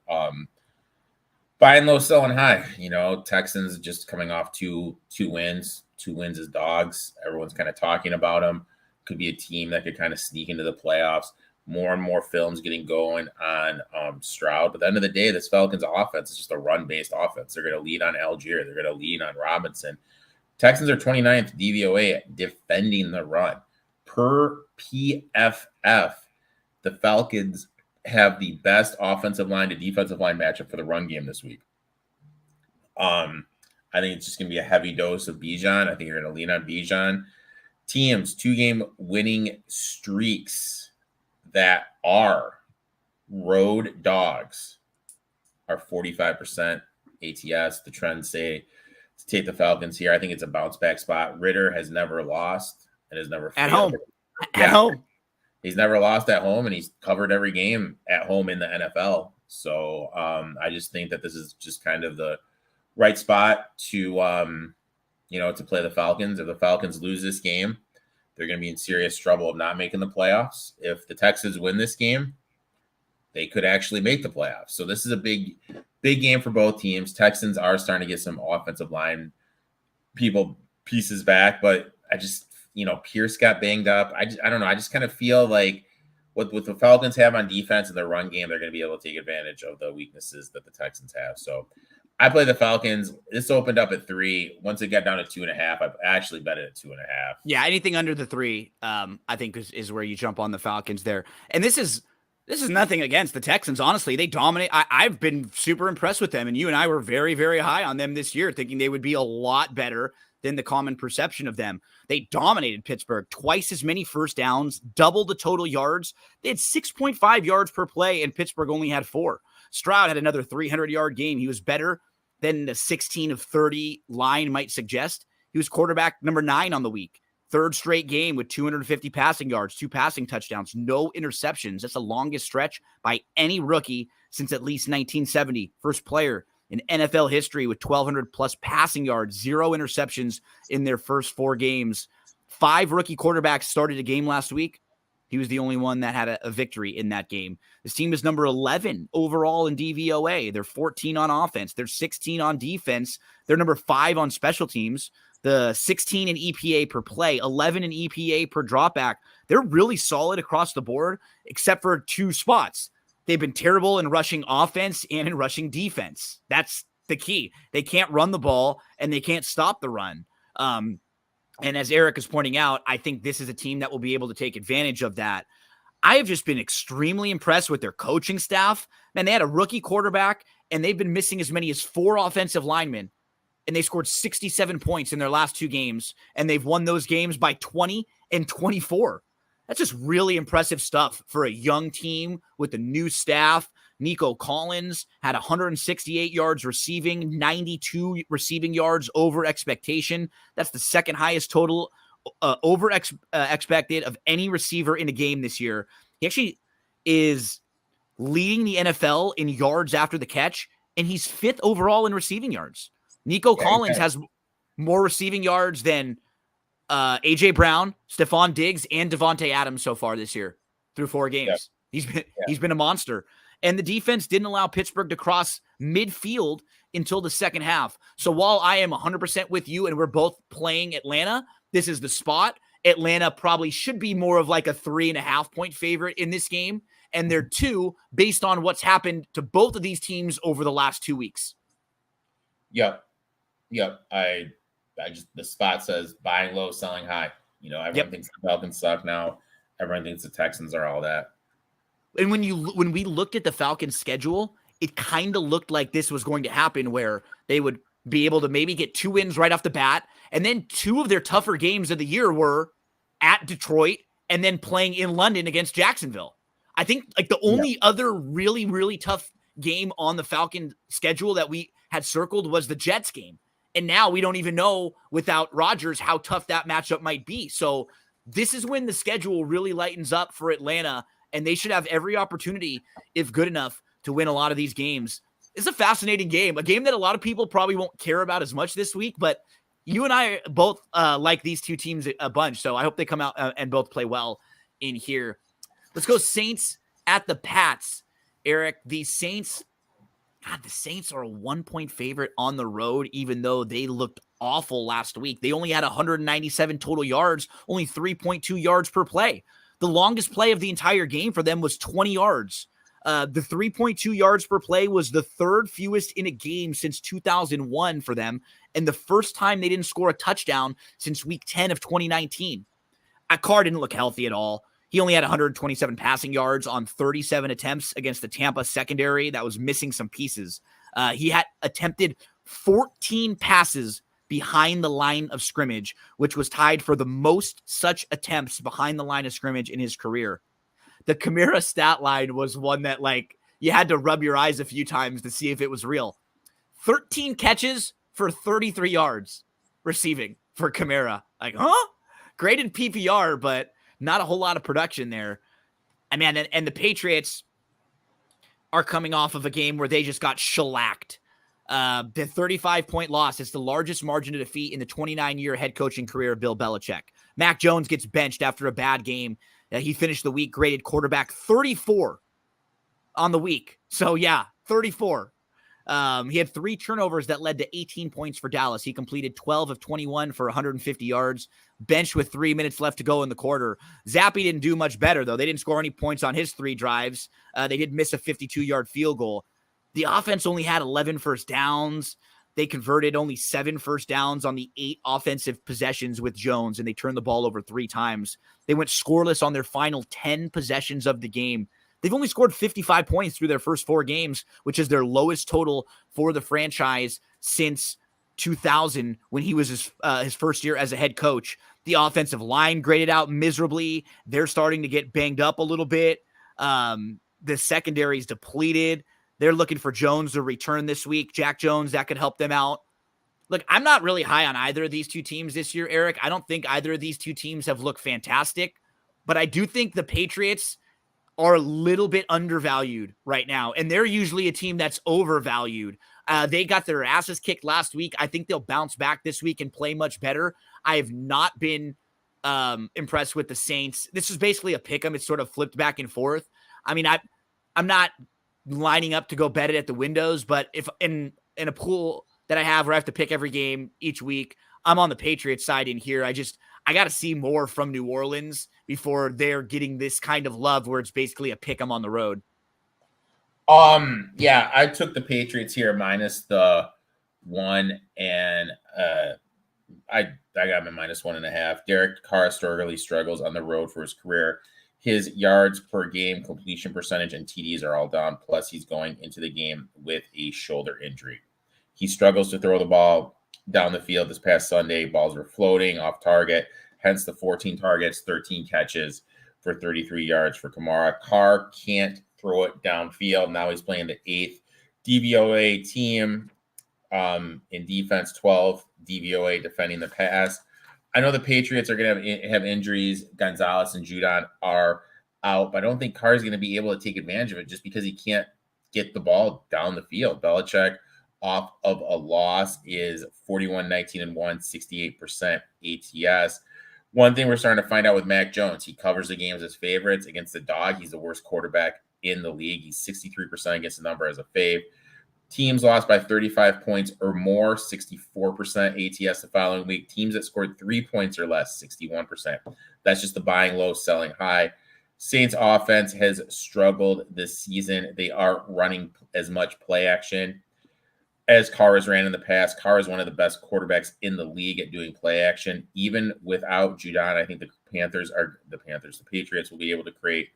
S2: Buying low, selling high. You know, Texans just coming off two wins. 2 wins as dogs. Everyone's kind of talking about them. Could be a team that could kind of sneak into the playoffs. More and more films getting going on Stroud. But at the end of the day, this Falcons offense is just a run-based offense. They're going to lead on Algier. They're going to lead on Robinson. Texans are 29th DVOA defending the run. Per PFF, the Falcons have the best offensive line to defensive line matchup for the run game this week. I think it's just going to be a heavy dose of Bijan. I think you're going to lean on Bijan. Teams, 2-game winning streaks that are road dogs are 45% ATS. The trends say to take the Falcons here. I think it's a bounce back spot. Ritter has never lost and has never
S1: at home.
S2: At home. He's never lost at home, and he's covered every game at home in the NFL. So I just think that this is just kind of the right spot to to play the Falcons. If the Falcons lose this game, they're going to be in serious trouble of not making the playoffs. If the Texans win this game, they could actually make the playoffs. So this is a big game for both teams. Texans are starting to get some offensive line pieces back, but I just, Pierce got banged up. I don't know. I just kind of feel like what the Falcons have on defense and their run game, they're going to be able to take advantage of the weaknesses that the Texans have. So I play the Falcons. This opened up at 3. Once it got down to 2.5, I've actually bet it at 2.5.
S1: Yeah, anything under the 3, I think is where you jump on the Falcons there. And this is This is nothing against the Texans. Honestly, they dominate. I've been super impressed with them, and you and I were very, very high on them this year, thinking they would be a lot better than the common perception of them. They dominated Pittsburgh, twice as many first downs, double the total yards. They had 6.5 yards per play, and Pittsburgh only had 4. Stroud had another 300-yard game. He was better than the 16 of 30 line might suggest. He was quarterback number 9 on the week. Third straight game with 250 passing yards, 2 passing touchdowns, no interceptions. That's the longest stretch by any rookie since at least 1970. First player in NFL history with 1,200 plus passing yards, 0 interceptions in their first 4 games. 5 rookie quarterbacks started a game last week. He was the only one that had a victory in that game. This team is number 11 overall in DVOA. They're 14 on offense. They're 16 on defense. They're number 5 on special teams. The 16 in EPA per play, 11 in EPA per dropback. They're really solid across the board, except for 2 spots. They've been terrible in rushing offense and in rushing defense. That's the key. They can't run the ball, and they can't stop the run. And as Eric is pointing out, I think this is a team that will be able to take advantage of that. I have just been extremely impressed with their coaching staff. Man, they had a rookie quarterback, and they've been missing as many as 4 offensive linemen. And they scored 67 points in their last 2 games, and they've won those games by 20 and 24. That's just really impressive stuff for a young team with a new staff. Nico Collins had 168 yards receiving, 92 receiving yards over expectation. That's the second highest total expected of any receiver in a game this year. He actually is leading the NFL in yards after the catch, and he's 5th overall in receiving yards. Nico Collins has more receiving yards than A.J. Brown, Stephon Diggs, and Devontae Adams so far this year through 4 games. Yeah. He's been a monster. And the defense didn't allow Pittsburgh to cross midfield until the second half. So while I am 100% with you and we're both playing Atlanta, this is the spot. Atlanta probably should be more of like a 3.5 point favorite in this game. And they're 2 based on what's happened to both of these teams over the last 2 weeks.
S2: Yep. I just, the spot says buying low, selling high. Everyone thinks the Falcons suck now. Everyone thinks the Texans are all that.
S1: And when we looked at the Falcons' schedule, it kind of looked like this was going to happen, where they would be able to maybe get 2 wins right off the bat, and then 2 of their tougher games of the year were at Detroit and then playing in London against Jacksonville. I think like the only other really, really tough game on the Falcon schedule that we had circled was the Jets game. And now we don't even know without Rodgers how tough that matchup might be. So this is when the schedule really lightens up for Atlanta, and they should have every opportunity, if good enough, to win a lot of these games. It's a fascinating game, a game that a lot of people probably won't care about as much this week, but you and I both like these 2 teams a bunch, so I hope they come out and both play well in here. Let's go Saints at the Pats. Eric, the Saints are a 1-point favorite on the road, even though they looked awful last week. They only had 197 total yards, only 3.2 yards per play. The longest play of the entire game for them was 20 yards. The 3.2 yards per play was the 3rd fewest in a game since 2001 for them, and the first time they didn't score a touchdown since week 10 of 2019. Carr didn't look healthy at all. He only had 127 passing yards on 37 attempts against the Tampa secondary that was missing some pieces. He had attempted 14 passes behind the line of scrimmage, which was tied for the most such attempts behind the line of scrimmage in his career. The Kamara stat line was one that, like, you had to rub your eyes a few times to see if it was real. 13 catches for 33 yards receiving for Kamara. Like, huh? Great in PPR, but not a whole lot of production there. I mean, and the Patriots are coming off of a game where they just got shellacked. The 35-point loss is the largest margin of defeat in the 29-year head coaching career of Bill Belichick. Mac Jones gets benched after a bad game. He finished the week graded quarterback 34 on the week. So, yeah, 34. He had 3 turnovers that led to 18 points for Dallas. He completed 12 of 21 for 150 yards, benched with 3 minutes left to go in the quarter. Zappe didn't do much better, though. They didn't score any points on his 3 drives. They did miss a 52-yard field goal. The offense only had 11 first downs. They converted only 7 first downs on the 8 offensive possessions with Jones, and they turned the ball over 3 times. They went scoreless on their final 10 possessions of the game. They've only scored 55 points through their first 4 games, which is their lowest total for the franchise since 2000 when he was his first year as a head coach. The offensive line graded out miserably. They're starting to get banged up a little bit. The secondary's depleted. They're looking for Jones to return this week. Jack Jones, that could help them out. Look, I'm not really high on either of these two teams this year, Eric. I don't think either of these two teams have looked fantastic, but I do think the Patriots are a little bit undervalued right now, and they're usually a team that's overvalued. They got their asses kicked last week. I think they'll bounce back this week and play much better. I have not been impressed with the Saints. This is basically a pick 'em. It's sort of flipped back and forth. I mean, I'm not lining up to go bet it at the windows, but if in a pool that I have where I have to pick every game each week, I'm on the Patriots side in here. I got to see more from New Orleans before they're getting this kind of love where it's basically a pick 'em on the road.
S2: Yeah, I took the Patriots here minus the 1, and I got him at -1.5. Derek Carr really struggles on the road for his career. His yards per game, completion percentage, and TDs are all down. Plus, he's going into the game with a shoulder injury. He struggles to throw the ball down the field. This past Sunday, balls were floating off target, hence the 14 targets, 13 catches for 33 yards for Kamara. Carr can't throw it downfield. Now he's playing the 8th DVOA team in defense, 12th DVOA defending the pass. I know the Patriots are going to have injuries. Gonzalez and Judon are out, but I don't think Carr is going to be able to take advantage of it just because he can't get the ball down the field. Belichick, off of a loss, is 41-19-1, 68% ATS. One thing we're starting to find out with Mac Jones, he covers the games as favorites. Against the dog, he's the worst quarterback in the league. He's 63% against the number as a fave. Teams lost by 35 points or more, 64% ATS the following week. Teams that scored 3 points or less, 61%. That's just the buying low, selling high. Saints offense has struggled this season. They aren't running as much play action as Carr has ran in the past. Carr is one of the best quarterbacks in the league at doing play action. Even without Judon, I think the Patriots will be able to create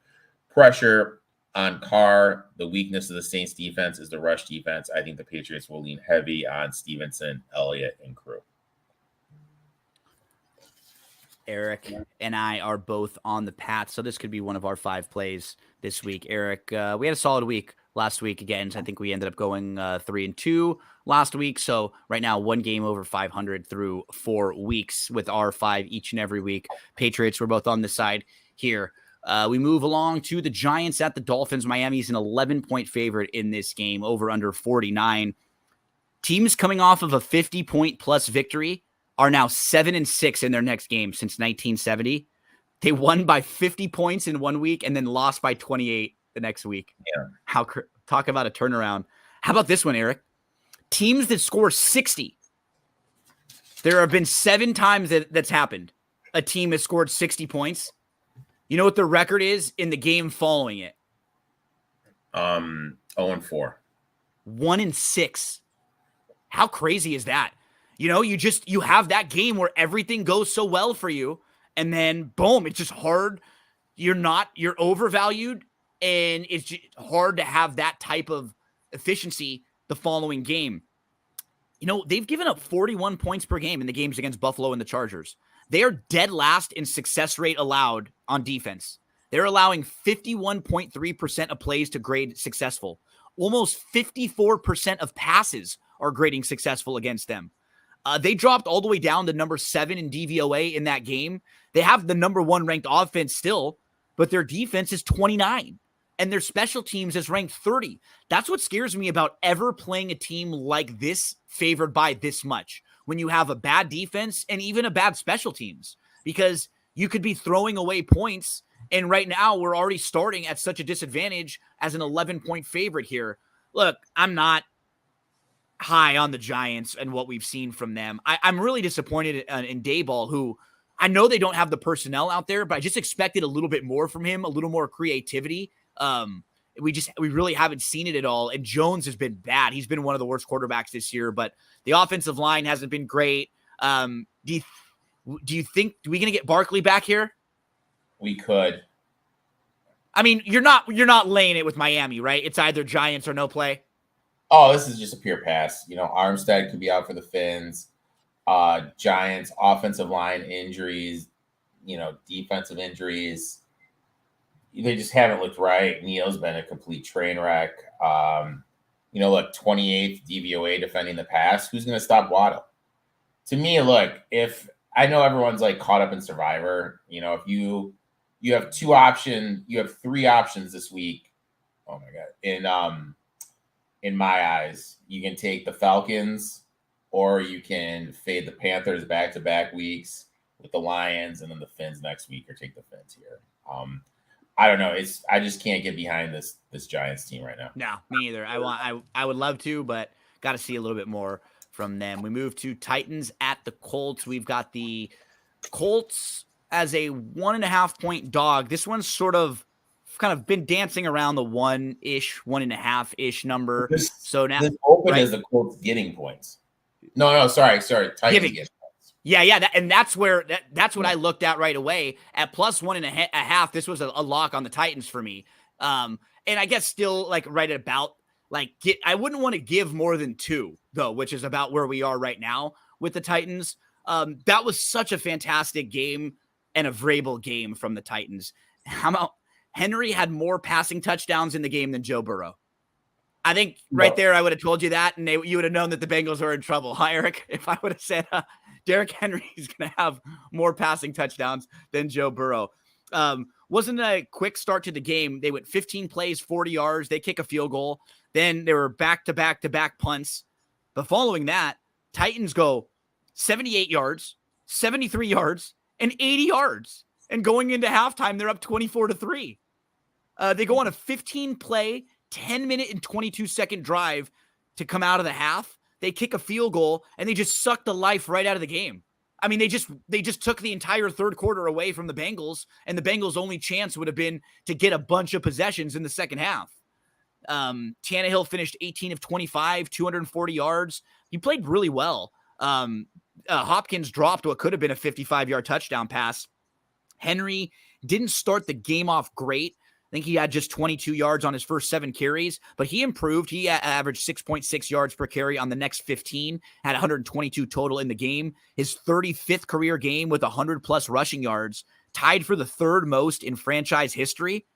S2: pressure on Carr. The weakness of the Saints defense is the rush defense. I think the Patriots will lean heavy on Stevenson, Elliott, and crew.
S1: Eric and I are both on the Pats, so this could be one of our 5 plays this week. Eric, we had a solid week last week again. I think we ended up going 3-2 last week. So right now, 1 game over 500 through 4 weeks with our 5 each and every week. Patriots, we're both on this side here. We move along to the Giants at the Dolphins. Miami's an 11-point favorite in this game, over under 49. Teams coming off of a 50-point plus victory are now 7-6 in their next game since 1970. They won by 50 points in 1 week and then lost by 28 the next week.
S2: Yeah.
S1: Talk about a turnaround. How about this one, Eric? Teams that score 60. There have been 7 times that's happened. A team has scored 60 points. You know what the record is in the game following it?
S2: 0-4.
S1: 1-6. How crazy is that? You know, you have that game where everything goes so well for you, and then boom, it's just hard. You're overvalued, and it's just hard to have that type of efficiency the following game. You know, they've given up 41 points per game in the games against Buffalo and the Chargers. They are dead last in success rate allowed on defense. They're allowing 51.3% of plays to grade successful. Almost 54% of passes are grading successful against them. They dropped all the way down to number 7 in DVOA in that game. They have the number 1 ranked offense still, but their defense is 29, and their special teams is ranked 30. That's what scares me about ever playing a team like this favored by this much, when you have a bad defense and even a bad special teams, because you could be throwing away points. And right now we're already starting at such a disadvantage as an 11-point favorite here. Look, I'm not high on the Giants and what we've seen from them. I'm really disappointed in Dayball, who I know they don't have the personnel out there, but I just expected a little bit more from him, a little more creativity. We really haven't seen it at all. And Jones has been bad. He's been one of the worst quarterbacks this year, but the offensive line hasn't been great. Do you think we're going to get Barkley back here?
S2: We could.
S1: I mean, you're not laying it with Miami, right? It's either Giants or no play.
S2: Oh, this is just a pure pass. Armstead could be out for the Finns. Giants offensive line injuries, defensive injuries. They just haven't looked right. Neal's been a complete train wreck. Look, 28th DVOA defending the pass. Who's going to stop Waddle? To me, look, if I know everyone's like caught up in Survivor, if you have you have three options this week. Oh my god! In my eyes, you can take the Falcons, or you can fade the Panthers back-to-back weeks with the Lions, and then the Finns next week, or take the Finns here. I don't know. I just can't get behind this Giants team right now.
S1: No, me either. I would love to, but got to see a little bit more from them. We move to Titans at the Colts. We've got the Colts as a 1.5 point dog. This one's sort of kind of been dancing around the 1.5-ish number. So now
S2: this open is the Colts getting points. No, sorry. Titans getting points.
S1: Yeah, that's where that's what I looked at right away at plus 1.5. This was a lock on the Titans for me. And I guess still like right at about I wouldn't want to give more than 2 though, which is about where we are right now with the Titans. That was such a fantastic game and a Vrabel game from the Titans. How about Henry had more passing touchdowns in the game than Joe Burrow? I think right there, I would have told you that, and you would have known that the Bengals were in trouble. Hi, Eric. If I would have said Derrick Henry is going to have more passing touchdowns than Joe Burrow. Wasn't a quick start to the game. They went 15 plays, 40 yards. They kick a field goal. Then they were back-to-back punts. But following that, Titans go 78 yards, 73 yards, and 80 yards. And going into halftime, they're up 24-3. They go on a 15-play, 10-minute and 22-second drive to come out of the half. They kick a field goal, and they just suck the life right out of the game. I mean, they just took the entire third quarter away from the Bengals, and the Bengals' only chance would have been to get a bunch of possessions in the second half. Tannehill finished 18 of 25, 240 yards. He played really well. Hopkins dropped what could have been a 55-yard touchdown pass. Henry didn't start the game off great. I think he had just 22 yards on his first 7 carries, but he improved. He averaged 6.6 yards per carry on the next 15, had 122 total in the game. His 35th career game with 100-plus rushing yards, tied for the third most in franchise history.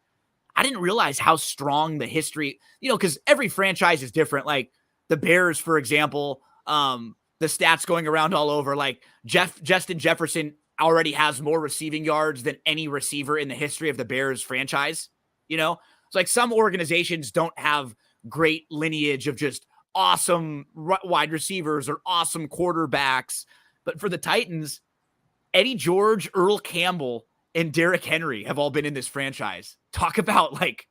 S1: I didn't realize how strong the history, because every franchise is different. Like the Bears, for example, the stats going around all over, like Justin Jefferson already has more receiving yards than any receiver in the history of the Bears franchise. It's like some organizations don't have great lineage of just awesome wide receivers or awesome quarterbacks. But for the Titans, Eddie George, Earl Campbell, and Derrick Henry have all been in this franchise. Talk about like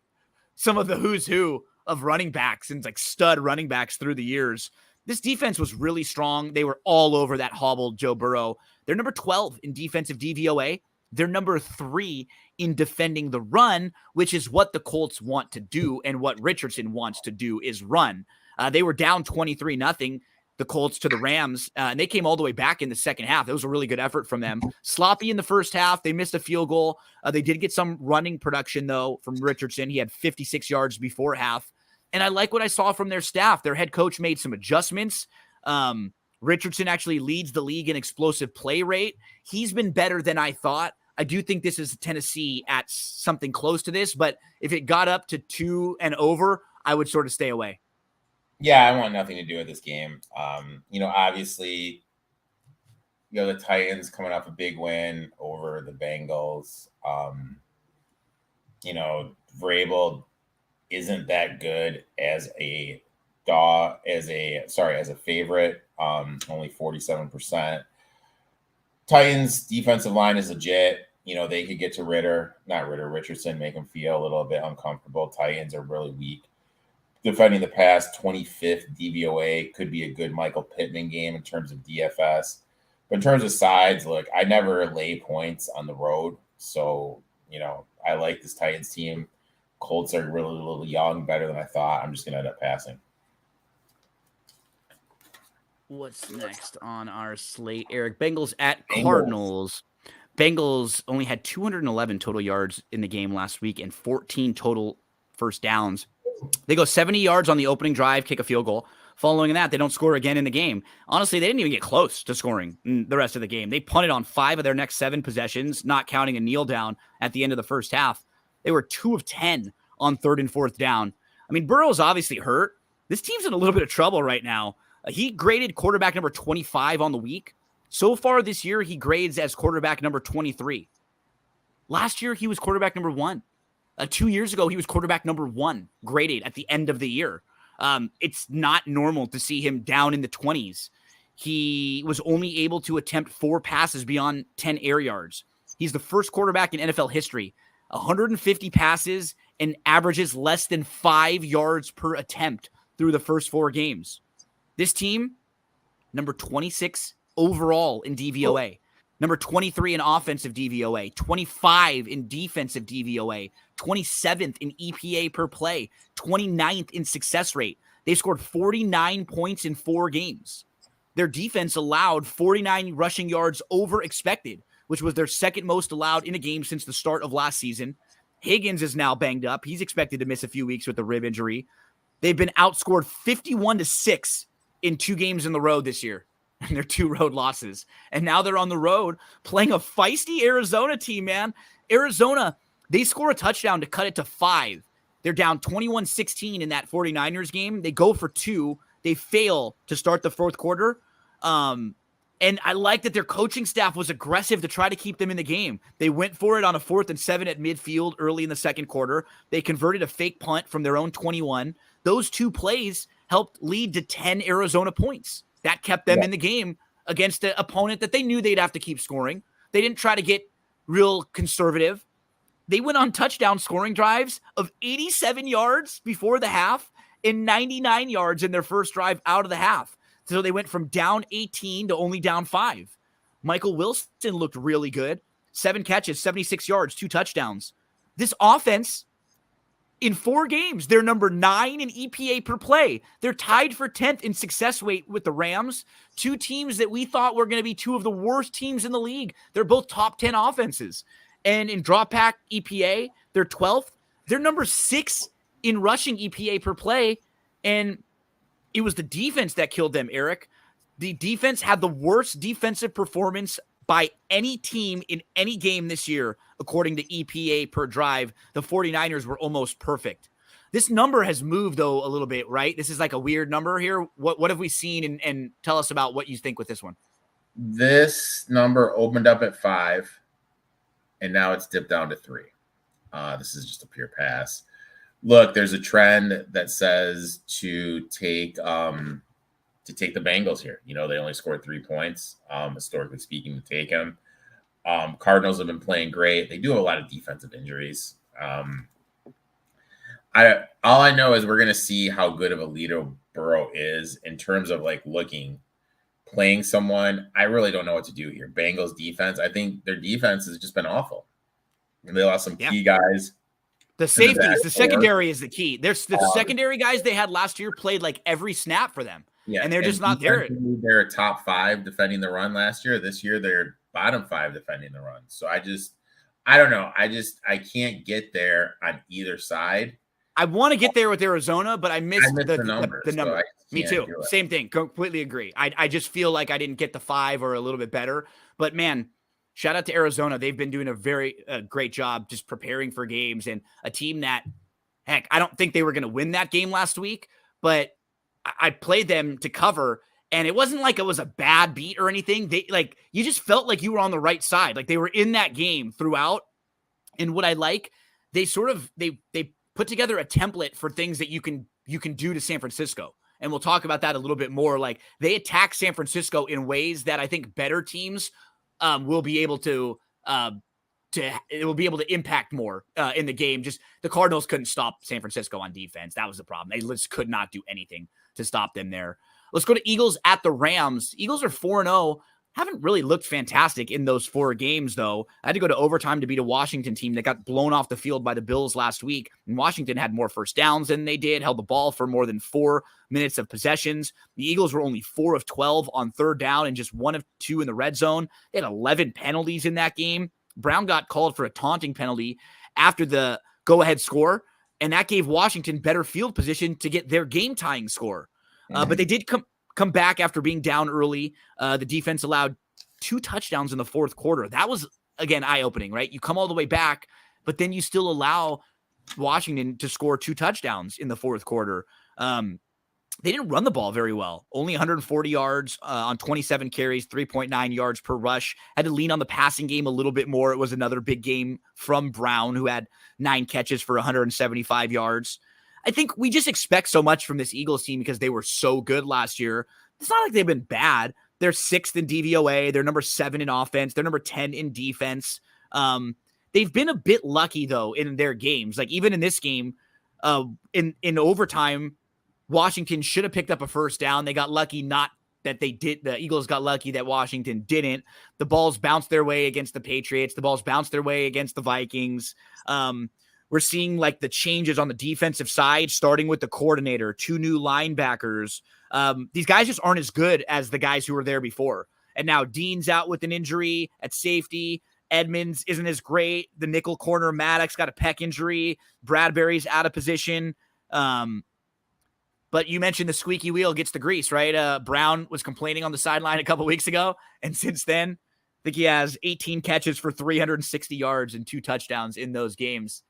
S1: some of the who's who of running backs and like stud running backs through the years. This defense was really strong. They were all over that hobbled Joe Burrow. They're number 12 in defensive DVOA. They're number 3 in defending the run, which is what the Colts want to do, and what Richardson wants to do is run. They were down 23-0, the Colts to the Rams, and they came all the way back in the second half. It was a really good effort from them. Sloppy in the first half. They missed a field goal. They did get some running production, though, from Richardson. He had 56 yards before half. And I like what I saw from their staff. Their head coach made some adjustments. Richardson actually leads the league in explosive play rate. He's been better than I thought. I do think this is Tennessee at something close to this, but if it got up to 2 and over, I would sort of stay away.
S2: Yeah, I want nothing to do with this game. Obviously, the Titans coming off a big win over the Bengals. Vrabel isn't that good as a favorite. Only 47%. Titans defensive line is legit. They could get to Richardson, make him feel a little bit uncomfortable. Titans are really weak defending the pass. 25th DVOA, could be a good Michael Pittman game in terms of DFS. But in terms of sides, look, I never lay points on the road. So, I like this Titans team. Colts are really a little young, better than I thought. I'm just going to end up passing.
S1: What's next on our slate, Eric? Bengals at Cardinals. Bengals only had 211 total yards in the game last week and 14 total first downs. They go 70 yards on the opening drive, kick a field goal. Following that, they don't score again in the game. Honestly, they didn't even get close to scoring the rest of the game. They punted on 5 of their next 7 possessions, not counting a kneel down at the end of the first half. They were 2 of 10 on 3rd and 4th down. I mean, Burrow's obviously hurt. This team's in a little bit of trouble right now. He graded quarterback number 25 on the week. So far this year, he grades as quarterback number 23. Last year, he was quarterback number 1. 2 years ago, he was quarterback number 1 graded at the end of the year. It's not normal to see him down in the 20s. He was only able to attempt 4 passes beyond 10 air yards. He's the first quarterback in NFL history, 150 passes and averages less than 5 yards per attempt through the first 4 games. This team, number 26 overall in DVOA, number 23 in offensive DVOA, 25 in defensive DVOA, 27th in EPA per play, 29th in success rate. They scored 49 points in 4 games. Their defense allowed 49 rushing yards over expected, which was their second most allowed in a game since the start of last season. Higgins is now banged up. He's expected to miss a few weeks with a rib injury. They've been outscored 51-6 in 2 games in the road this year. And their 2 road losses. And now they're on the road playing a feisty Arizona team, man. Arizona, they score a touchdown to cut it to 5. They're down 21-16 in that 49ers game. They go for 2. They fail to start the 4th quarter. And I like that their coaching staff was aggressive to try to keep them in the game. They went for it on a 4th and 7 at midfield early in the 2nd quarter. They converted a fake punt from their own 21. Those 2 plays helped lead to 10 Arizona points. That kept them in the game against an opponent that they knew they'd have to keep scoring. They didn't try to get real conservative. They went on touchdown scoring drives of 87 yards before the half and 99 yards in their first drive out of the half. So they went from down 18 to only down 5. Michael Wilson looked really good. 7 catches, 76 yards, 2 touchdowns. This offense, in 4 games, they're number 9 in EPA per play. They're tied for 10th in success rate with the Rams, 2 teams that we thought were going to be 2 of the worst teams in the league. They're both top 10 offenses. And in dropback EPA, they're 12th. They're number 6 in rushing EPA per play. And it was the defense that killed them, Eric. The defense had the worst defensive performance by any team in any game this year, according to EPA per drive. The 49ers were almost perfect. This number has moved, though, a little bit, right? This is like a weird number here. What have we seen? And tell us about what you think with this one.
S2: This number opened up at 5, and now it's dipped down to 3. This is just a pure pass. Look, there's a trend that says to take the Bengals here. You know, they only scored 3 points, historically speaking, to take them. Cardinals have been playing great. They do have a lot of defensive injuries. All I know is we're going to see how good of a leader Burrow is in terms of like playing someone. I really don't know what to do here. Bengals defense, I think their defense has just been awful. And they lost some key guys.
S1: The safeties, the secondary is the key. There's the secondary guys they had last year played like every snap for them. Yeah, and they're just not there.
S2: They're a top 5 defending the run last year. This year, they're bottom 5 defending the run. So I don't know. I can't get there on either side.
S1: I want to get there with Arizona, but I missed the number.
S2: So
S1: Me too. Same thing. Completely agree. I just feel like I didn't get the 5 or a little bit better. But man, shout out to Arizona. They've been doing a great job just preparing for games, and a team that, heck, I don't think they were going to win that game last week, but I played them to cover, and it wasn't like it was a bad beat or anything. You just felt like you were on the right side. Like they were in that game throughout. And what I like, they put together a template for things that you can do to San Francisco. And we'll talk about that a little bit more. Like they attack San Francisco in ways that I think better teams will be able to impact more in the game. Just the Cardinals couldn't stop San Francisco on defense. That was the problem. They just could not do anything to stop them there. Let's go to Eagles at the Rams. Eagles are 4-0. haven't really looked fantastic in those 4 games, though. I had to go to overtime to beat a Washington team that got blown off the field by the Bills last week. And Washington had more first downs than they did, held the ball for more than 4 minutes of possessions. The Eagles were only 4 of 12 on third down and just 1 of 2 in the red zone. They had 11 penalties in that game. Brown got called for a taunting penalty after the go-ahead score, and that gave Washington better field position to get their game-tying score. But they did come back after being down early. The defense allowed 2 touchdowns in the fourth quarter. That was, again, eye-opening, right? You come all the way back, but then you still allow Washington to score 2 touchdowns in the fourth quarter. They didn't run the ball very well. Only 140 yards on 27 carries, 3.9 yards per rush. Had to lean on the passing game a little bit more. It was another big game from Brown, who had 9 catches for 175 yards. I think we just expect so much from this Eagles team because they were so good last year. It's not like they've been bad. They're 6th in DVOA. They're number 7 in offense. They're number 10 in defense. They've been a bit lucky, though, in their games. Like, even in this game, in overtime, Washington should have picked up a first down. They got lucky, not that they did. The Eagles got lucky that Washington didn't. The balls bounced their way against the Patriots. The balls bounced their way against the Vikings. We're seeing like the changes on the defensive side, starting with the coordinator, 2 new linebackers. These guys just aren't as good as the guys who were there before. And now Dean's out with an injury at safety. Edmonds isn't as great. The nickel corner, Maddox, got a pec injury. Bradbury's out of position. But you mentioned the squeaky wheel gets the grease, right? Brown was complaining on the sideline a couple weeks ago. And since then, I think he has 18 catches for 360 yards and 2 touchdowns in those games.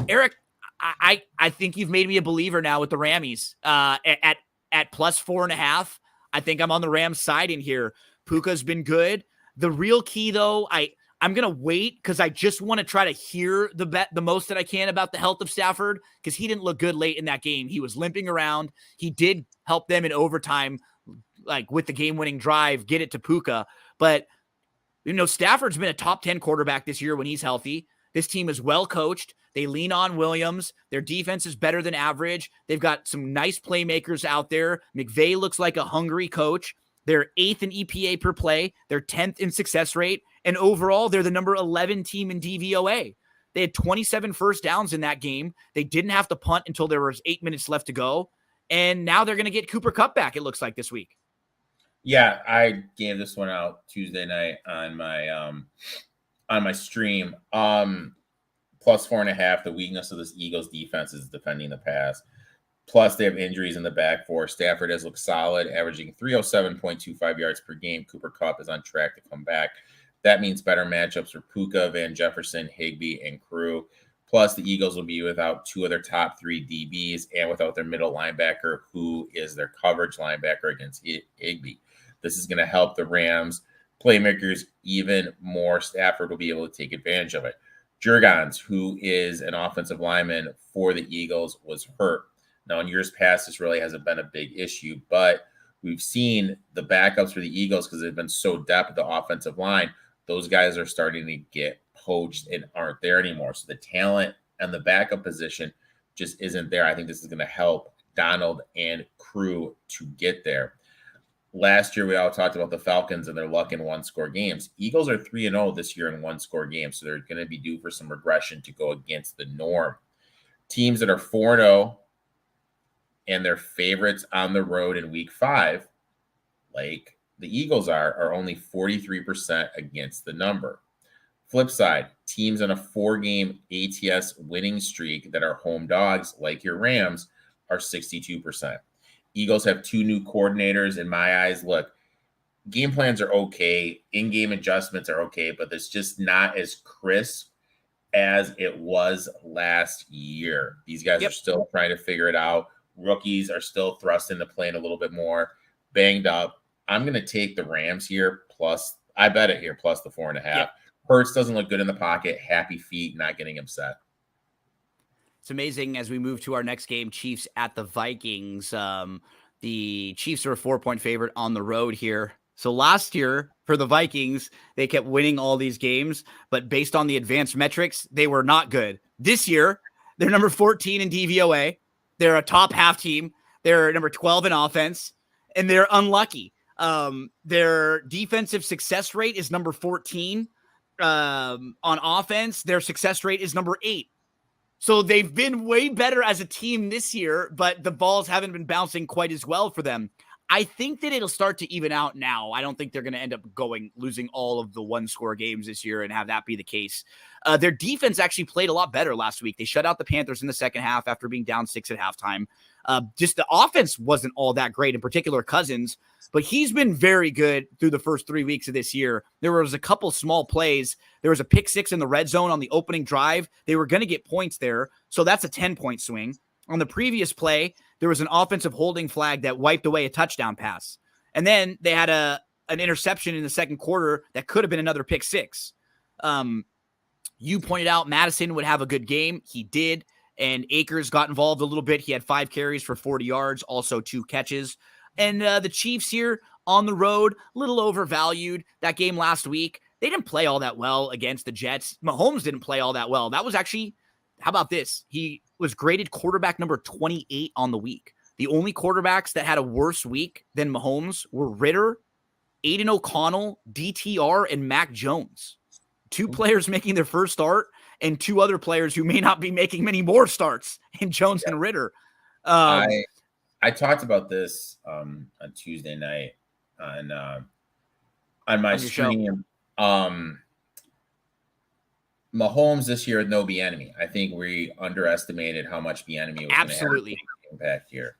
S1: Eric, I think you've made me a believer now with the Rammies. At plus 4.5, I think I'm on the Rams side in here. Puka's been good. The real key, though, I'm going to wait because I just want to try to hear the most that I can about the health of Stafford, because he didn't look good late in that game. He was limping around. He did help them in overtime, like with the game-winning drive, get it to Puka. But, Stafford's been a top 10 quarterback this year when he's healthy. This team is well coached. They lean on Williams. Their defense is better than average. They've got some nice playmakers out there. McVay looks like a hungry coach. They're 8th in EPA per play. They're 10th in success rate. And overall, they're the number 11 team in DVOA. They had 27 first downs in that game. They didn't have to punt until there was 8 minutes left to go. And now they're going to get Cooper Kupp back, it looks like, this week.
S2: Yeah, I gave this one out Tuesday night on my stream. Plus 4.5. The weakness of this Eagles defense is defending the pass. Plus, they have injuries in the back four. Stafford has looked solid, averaging 307.25 yards per game. Cooper Kupp is on track to come back. That means better matchups for Puka, Van Jefferson, Higbee, and Crew. Plus, the Eagles will be without 2 of their top 3 DBs and without their middle linebacker, who is their coverage linebacker against Higbee. This is going to help the Rams playmakers even more. Stafford will be able to take advantage of it. Jurgens, who is an offensive lineman for the Eagles, was hurt. Now, in years past, this really hasn't been a big issue, but we've seen the backups for the Eagles, because they've been so depth at the offensive line, those guys are starting to get poached and aren't there anymore. So the talent and the backup position just isn't there. I think this is going to help Donald and Crew to get there. Last year, we all talked about the Falcons and their luck in one-score games. Eagles are 3-0 this year in one-score games, so they're going to be due for some regression to go against the norm. Teams that are 4-0 and their favorites on the road in week 5, like the Eagles are only 43% against the number. Flip side, teams on a 4-game ATS winning streak that are home dogs, like your Rams, are 62%. Eagles have 2 new coordinators. In my eyes, look, game plans are okay. In-game adjustments are okay, but it's just not as crisp as it was last year. These guys are still trying to figure it out. Rookies are still thrust into playing a little bit more, banged up. I'm going to take the Rams here, plus I bet it here, plus the 4.5. Yep. Hurts doesn't look good in the pocket. Happy feet, not getting upset.
S1: It's amazing as we move to our next game, Chiefs at the Vikings. The Chiefs are a 4-point favorite on the road here. So last year for the Vikings, they kept winning all these games, but based on the advanced metrics, they were not good. This year, they're number 14 in DVOA. They're a top half team. They're number 12 in offense, and they're unlucky. Their defensive success rate is number 14. On offense, their success rate is number 8. So they've been way better as a team this year, but the balls haven't been bouncing quite as well for them. I think that it'll start to even out now. I don't think they're going to end up losing all of the one-score games this year and have that be the case. Their defense actually played a lot better last week. They shut out the Panthers in the second half after being down 6 at halftime. Just the offense wasn't all that great, in particular Cousins, but he's been very good through the first 3 weeks of this year. There was a couple small plays. There was a pick 6 in the red zone on the opening drive. They were going to get points there, so that's a 10-point swing. On the previous play, there was an offensive holding flag that wiped away a touchdown pass. And then they had an interception in the second quarter that could have been another pick 6. You pointed out Madison would have a good game. He did. And Akers got involved a little bit. He had 5 carries for 40 yards, also 2 catches. And the Chiefs here on the road, a little overvalued. That game last week, they didn't play all that well against the Jets. Mahomes didn't play all that well. That was actually, how about this? He was graded quarterback number 28 on the week. The only quarterbacks that had a worse week than Mahomes were Ritter, Aiden O'Connell, DTR, and Mac Jones. 2 players making their first start, and 2 other players who may not be making many more starts in Jones and Ritter.
S2: I talked about this on Tuesday night on my stream. Mahomes this year, no Bieniemy. I think we underestimated how much Bieniemy was
S1: absolutely
S2: going to have impact here.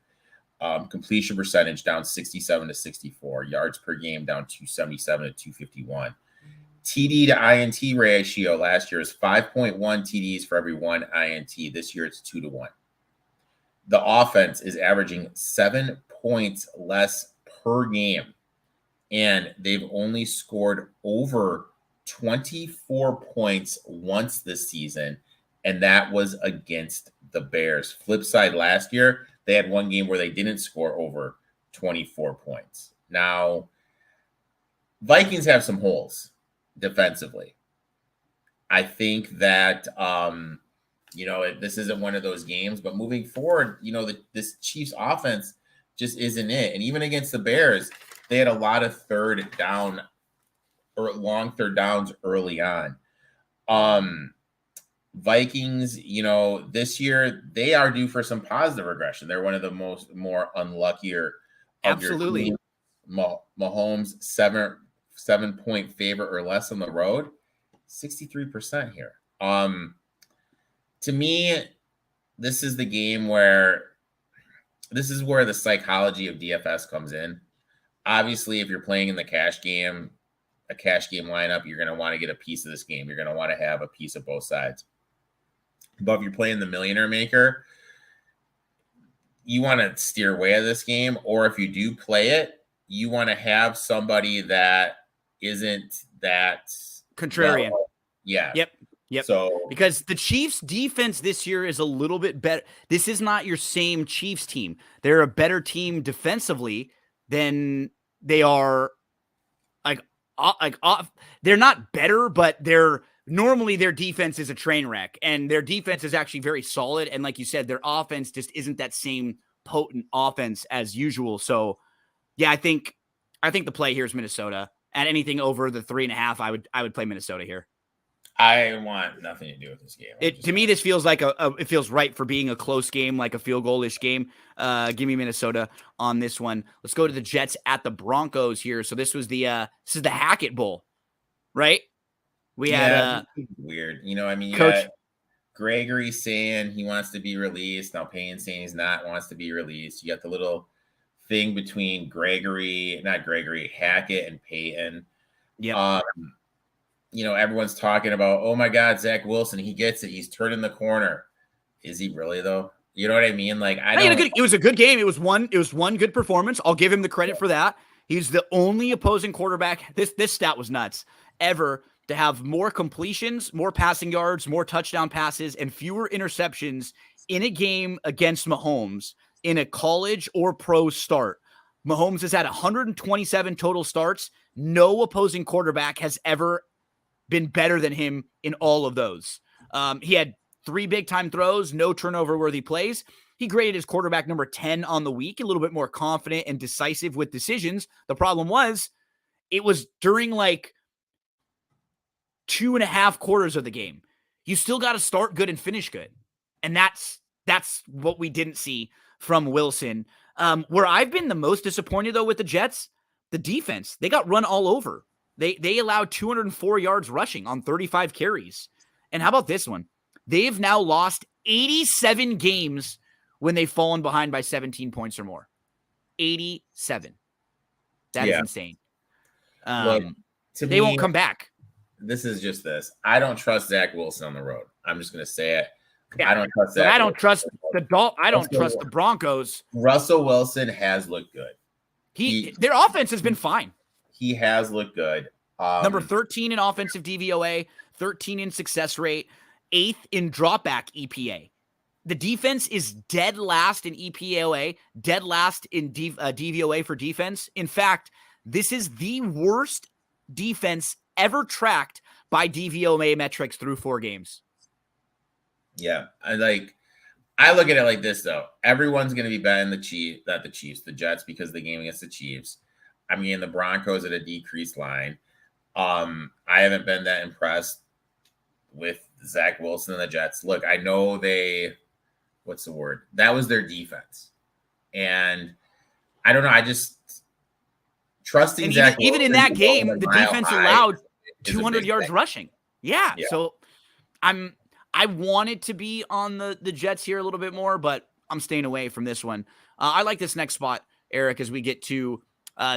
S2: Completion percentage down 67 to 64. Yards per game down 277 to 251. TD to INT ratio last year is 5.1 TDs for every 1 INT. This year it's 2 to 1. The offense is averaging 7 points less per game, and they've only scored over 24 points once this season, and that was against the Bears. Flip side, last year, they had one game where they didn't score over 24 points. Now, Vikings have some holes defensively. I think that, this isn't one of those games, but moving forward, this Chiefs offense just isn't it. And even against the Bears, they had a lot of third down or long third downs early on. Vikings, this year they are due for some positive regression. They're one of the more unluckier.
S1: Absolutely.
S2: Mahomes 7-point favorite or less on the road, 63% here. To me, this is the game where the psychology of DFS comes in. Obviously, if you're playing in the cash game, a cash game lineup, you're going to want to get a piece of this game. You're going to want to have a piece of both sides. But if you're playing the millionaire maker, you want to steer away of this game. Or if you do play it, you want to have somebody that isn't that
S1: contrarian.
S2: Yeah.
S1: Yep.
S2: So
S1: because the Chiefs defense this year is a little bit better. This is not your same Chiefs team. They're a better team defensively than they are they're not better, but normally their defense is a train wreck, and their defense is actually very solid. And like you said, their offense just isn't that same potent offense as usual. So yeah, I think the play here is Minnesota. At anything over the 3.5, I would play Minnesota here.
S2: I want nothing to do with this game.
S1: To me, this feels like it feels right for being a close game, like a field goal-ish game. Give me Minnesota on this one. Let's go to the Jets at the Broncos here. So this is the Hackett Bowl, right? We had
S2: weird. You
S1: Coach
S2: got Gregory saying he wants to be released. Now Payne saying he's not, wants to be released. You got the little thing between Hackett and Payton.
S1: Yeah.
S2: Everyone's talking about, oh my God, Zach Wilson, he gets it. He's turning the corner. Is he really though? You know what I mean? Like
S1: it was a good game. It was one good performance. I'll give him the credit for that. He's the only opposing quarterback. This stat was nuts ever to have more completions, more passing yards, more touchdown passes, and fewer interceptions in a game against Mahomes in a college or pro start. Mahomes has had 127 total starts. No opposing quarterback has ever been better than him in all of those. He had 3 big-time throws, no turnover-worthy plays. He graded his quarterback number 10 on the week, a little bit more confident and decisive with decisions. The problem was it was during like 2.5 quarters of the game. You still got to start good and finish good. And that's what we didn't see from Wilson. Where I've been the most disappointed, though, with the Jets, the defense. They got run all over. They allowed 204 yards rushing on 35 carries. And how about this one? They've now lost 87 games when they've fallen behind by 17 points or more. 87. That is insane.
S2: Look,
S1: they won't come back.
S2: This is just this. I don't trust Zach Wilson on the road. I'm just going to say it.
S1: Yeah,
S2: I don't trust Zach.
S1: I don't trust the Broncos.
S2: Russell Wilson has looked good.
S1: Their offense has been fine.
S2: He has looked good.
S1: Number 13 in offensive DVOA, 13 in success rate, 8th in dropback EPA. The defense is dead last in EPOA, dead last in DVOA for defense. In fact, this is the worst defense ever tracked by DVOA metrics through 4 games.
S2: Yeah, I look at it like this, though. Everyone's going to be betting the Jets, because of the game against the Chiefs. I'm getting the Broncos at a decreased line. I haven't been that impressed with Zach Wilson and the Jets. Look, I know what's the word? That was their defense. And I don't know. I just trusting Zach Wilson. Even
S1: in that game, the defense allowed 200 yards rushing. Yeah. So I wanted to be on the Jets here a little bit more, but I'm staying away from this one. I like this next spot, Eric, as we get to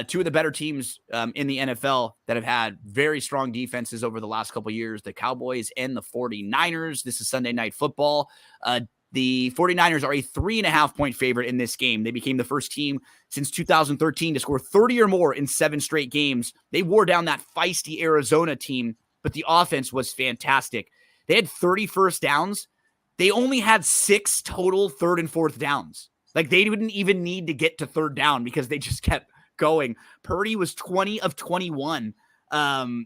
S1: 2 of the better teams in the NFL that have had very strong defenses over the last couple of years, the Cowboys and the 49ers. This is Sunday Night Football. The 49ers are a 3.5-point favorite in this game. They became the first team since 2013 to score 30 or more in 7 straight games. They wore down that feisty Arizona team, but the offense was fantastic. They had 30 first downs. They only had 6 total 3rd and 4th downs. Like, they didn't even need to get to 3rd down because they just kept going. Purdy was 20 of 21.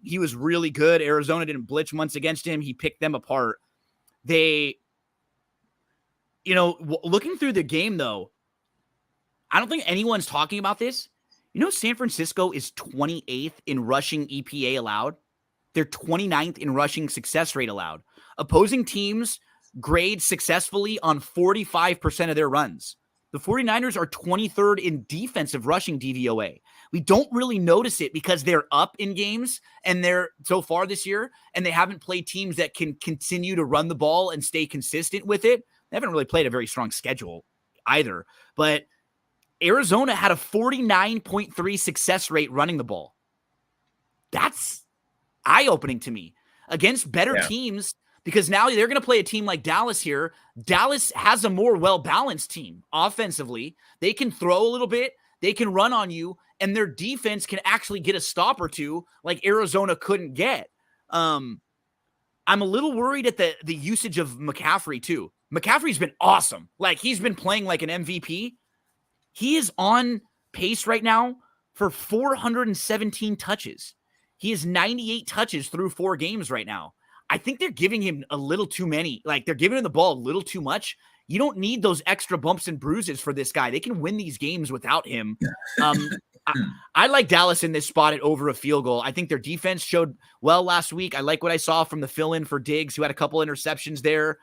S1: He was really good. Arizona didn't blitz once against him. He picked them apart. Looking through the game, though, I don't think anyone's talking about this. San Francisco is 28th in rushing EPA allowed. They're 29th in rushing success rate allowed. Opposing teams grade successfully on 45% of their runs. The 49ers are 23rd in defensive rushing DVOA. We don't really notice it because they're up in games and they're so far this year, and they haven't played teams that can continue to run the ball and stay consistent with it. They haven't really played a very strong schedule either. But Arizona had a 49.3 success rate running the ball. That's eye-opening to me against better teams, because now they're going to play a team like Dallas here. Dallas has a more well-balanced team offensively. They can throw a little bit. They can run on you, and their defense can actually get a stop or two like Arizona couldn't get. I'm a little worried at the usage of McCaffrey too. McCaffrey's been awesome. Like, he's been playing like an MVP. He is on pace right now for 417 touches. He has 98 touches through 4 games right now. I think they're giving him a little too many. Like, they're giving him the ball a little too much. You don't need those extra bumps and bruises for this guy. They can win these games without him. I like Dallas in this spot at over a field goal. I think their defense showed well last week. I like what I saw from the fill-in for Diggs, who had a couple interceptions there.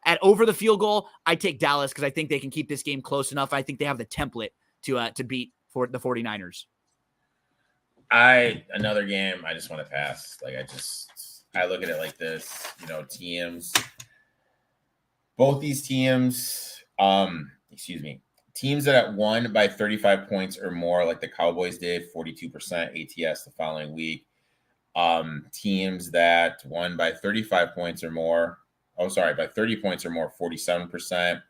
S1: At over the field goal, I take Dallas because I think they can keep this game close enough. I think they have the template to beat for the 49ers.
S2: Another game I just want to pass. I look at it like this, teams. Both these teams, teams that won by 35 points or more, like the Cowboys did, 42% ATS the following week. Teams that won by 35 points or more, by 30 points or more, 47%.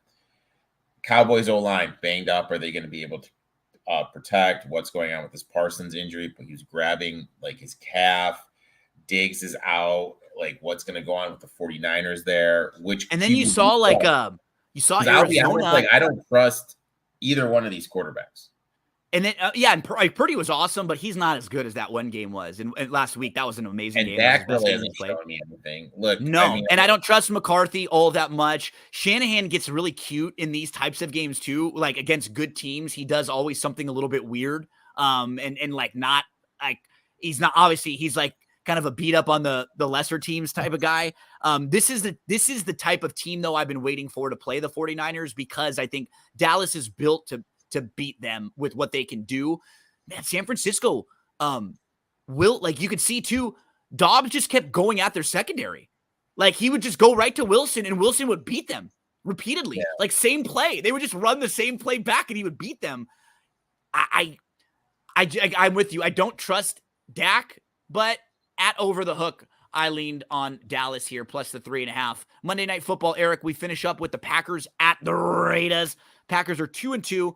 S2: Cowboys O-line banged up. Are they going to be able to protect? What's going on with this Parsons injury? But he was grabbing his calf. Diggs is out. What's going to go on with the 49ers there? And
S1: then you saw Arizona.
S2: I don't trust either one of these quarterbacks.
S1: And then, and Purdy was awesome, but he's not as good as that one game was. And last week, that was an amazing game. That was
S2: Dak
S1: his best
S2: really
S1: game he's
S2: hasn't
S1: played.
S2: shown me anything. Look, I
S1: No,
S2: mean,
S1: and I don't trust McCarthy all that much. Shanahan gets really cute in these types of games too. Like against good teams, he does always something a little bit weird. And like not like he's not obviously he's like kind of a beat up on the lesser teams type of guy. This is the type of team though I've been waiting for to play the 49ers because I think Dallas is built to beat them with what they can do. Man, San Francisco will like you could see too. Dobbs just kept going at their secondary. Like he would just go right to Wilson and Wilson would beat them repeatedly.
S2: Yeah.
S1: Like same play. They would just run the same play back and he would beat them. I'm with you. I don't trust Dak, but at over the hook, I leaned on Dallas here, plus the 3.5. Monday Night Football, Eric, we finish up with the Packers at the Raiders. Packers are 2-2,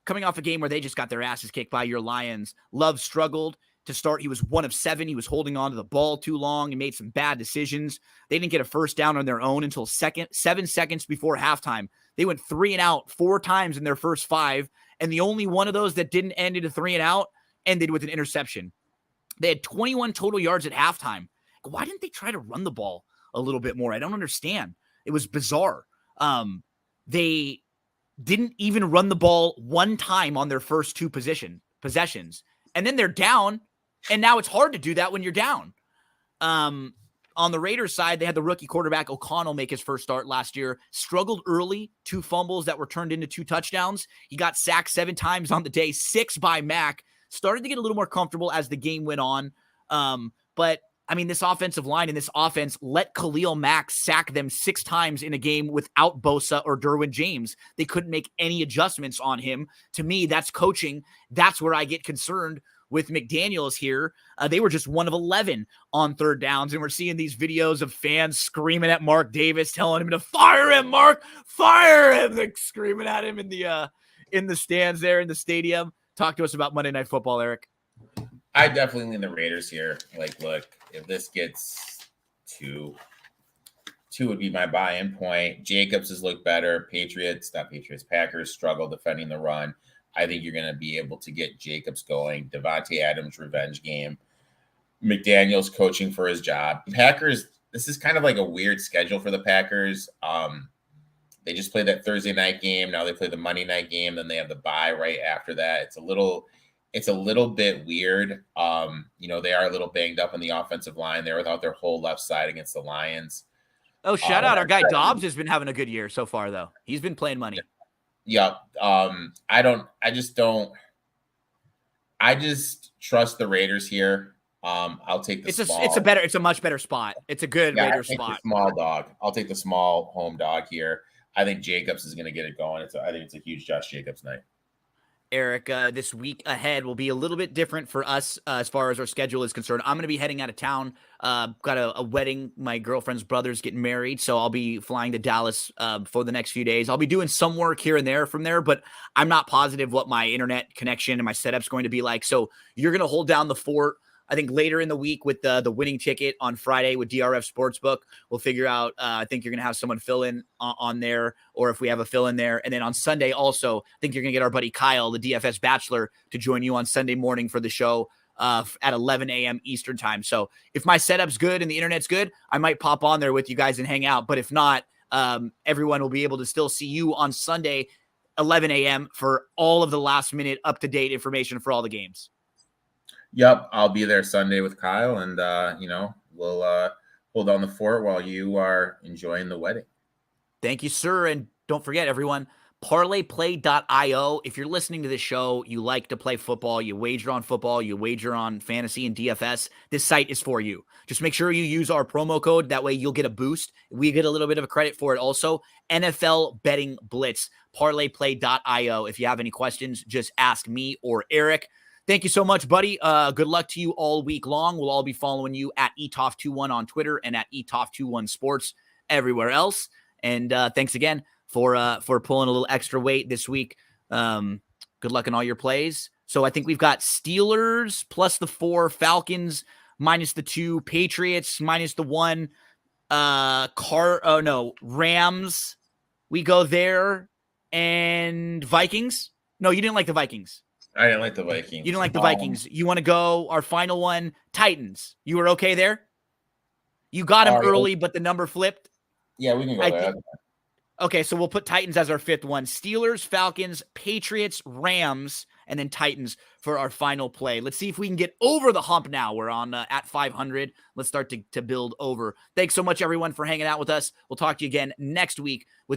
S1: coming off a game where they just got their asses kicked by your Lions. Love struggled to start. He was 1 of 7. He was holding on to the ball too long. He made some bad decisions. They didn't get a first down on their own until 7 seconds before halftime. They went 3 and out 4 times in their first 5, and the only one of those that didn't end in a 3 and out ended with an interception. They had 21 total yards at halftime. Why didn't they try to run the ball a little bit more? I don't understand. It was bizarre. They didn't even run the ball 1 time on their first 2 possessions. And then they're down, and now it's hard to do that when you're down. On the Raiders side, they had the rookie quarterback O'Connell make his first start last year. Struggled early, 2 fumbles that were turned into 2 touchdowns. He got sacked 7 times on the day, 6 by Mack. Started to get a little more comfortable as the game went on. But, I mean, this offensive line and this offense let Khalil Mack sack them 6 times in a game without Bosa or Derwin James. They couldn't make any adjustments on him. To me, that's coaching. That's where I get concerned with McDaniels here. They were just 1 of 11 on 3rd downs, and we're seeing these videos of fans screaming at Mark Davis, telling him to fire him, Mark, fire him, like screaming at him in the stands there in the stadium. Talk to us about Monday Night Football, Eric.
S2: I definitely lean the Raiders here. Like, look, if this gets 2 would be my buy-in point. Jacobs has looked better. Packers struggle defending the run. I think you're going to be able to get Jacobs going. Devontae Adams revenge game. McDaniels coaching for his job. Packers, this is kind of like a weird schedule for the Packers. They just played that Thursday night game. Now they play the Monday night game. Then they have the bye right after that. It's a little bit weird. They are a little banged up on the offensive line. They're without their whole left side against the Lions.
S1: Oh, shout out. Our guy Dobbs has been having a good year so far, though. He's been playing money.
S2: Yeah. I just trust the Raiders here. I'll take the small.
S1: It's a much better spot. It's a good Raiders spot.
S2: Small dog. I'll take the small home dog here. I think Jacobs is going to get it going. I think it's a huge Josh Jacobs night.
S1: Eric, this week ahead will be a little bit different for us as far as our schedule is concerned. I'm going to be heading out of town. Got a wedding. My girlfriend's brother's getting married, so I'll be flying to Dallas for the next few days. I'll be doing some work here and there from there, but I'm not positive what my internet connection and my setup's going to be like. So you're going to hold down the fort. I think later in the week with the winning ticket on Friday with DRF Sportsbook, we'll figure out. I think you're going to have someone fill in on there, or if we have a fill in there. And then on Sunday also, I think you're going to get our buddy Kyle, the DFS Bachelor, to join you on Sunday morning for the show at 11 a.m. Eastern time. So if my setup's good and the internet's good, I might pop on there with you guys and hang out. But if not, everyone will be able to still see you on Sunday, 11 a.m. for all of the last minute up-to-date information for all the games.
S2: Yep, I'll be there Sunday with Kyle, and we'll hold on the fort while you are enjoying the wedding.
S1: Thank you, sir, and don't forget, everyone, parlayplay.io. If you're listening to this show, you like to play football, you wager on football, you wager on fantasy and DFS, this site is for you. Just make sure you use our promo code. That way you'll get a boost. We get a little bit of a credit for it also. NFL Betting Blitz, parlayplay.io. If you have any questions, just ask me or Eric. Thank you so much, buddy. Good luck to you all week long. We'll all be following you at ETOF21 on Twitter and at ETOF21 Sports everywhere else. And thanks again for pulling a little extra weight this week. Good luck in all your plays. So I think we've got Steelers plus the 4, Falcons minus the 2, Patriots minus the 1, Rams. We go there, and Vikings. No, you didn't like the Vikings.
S2: I didn't like the Vikings.
S1: You didn't like the Vikings. You want to go our final one, Titans. You were okay there? You got them early, but the number flipped.
S2: Yeah, we can go there.
S1: Okay, so we'll put Titans as our fifth one. Steelers, Falcons, Patriots, Rams, and then Titans for our final play. Let's see if we can get over the hump now. We're on at 500. Let's start to build over. Thanks so much, everyone, for hanging out with us. We'll talk to you again next week with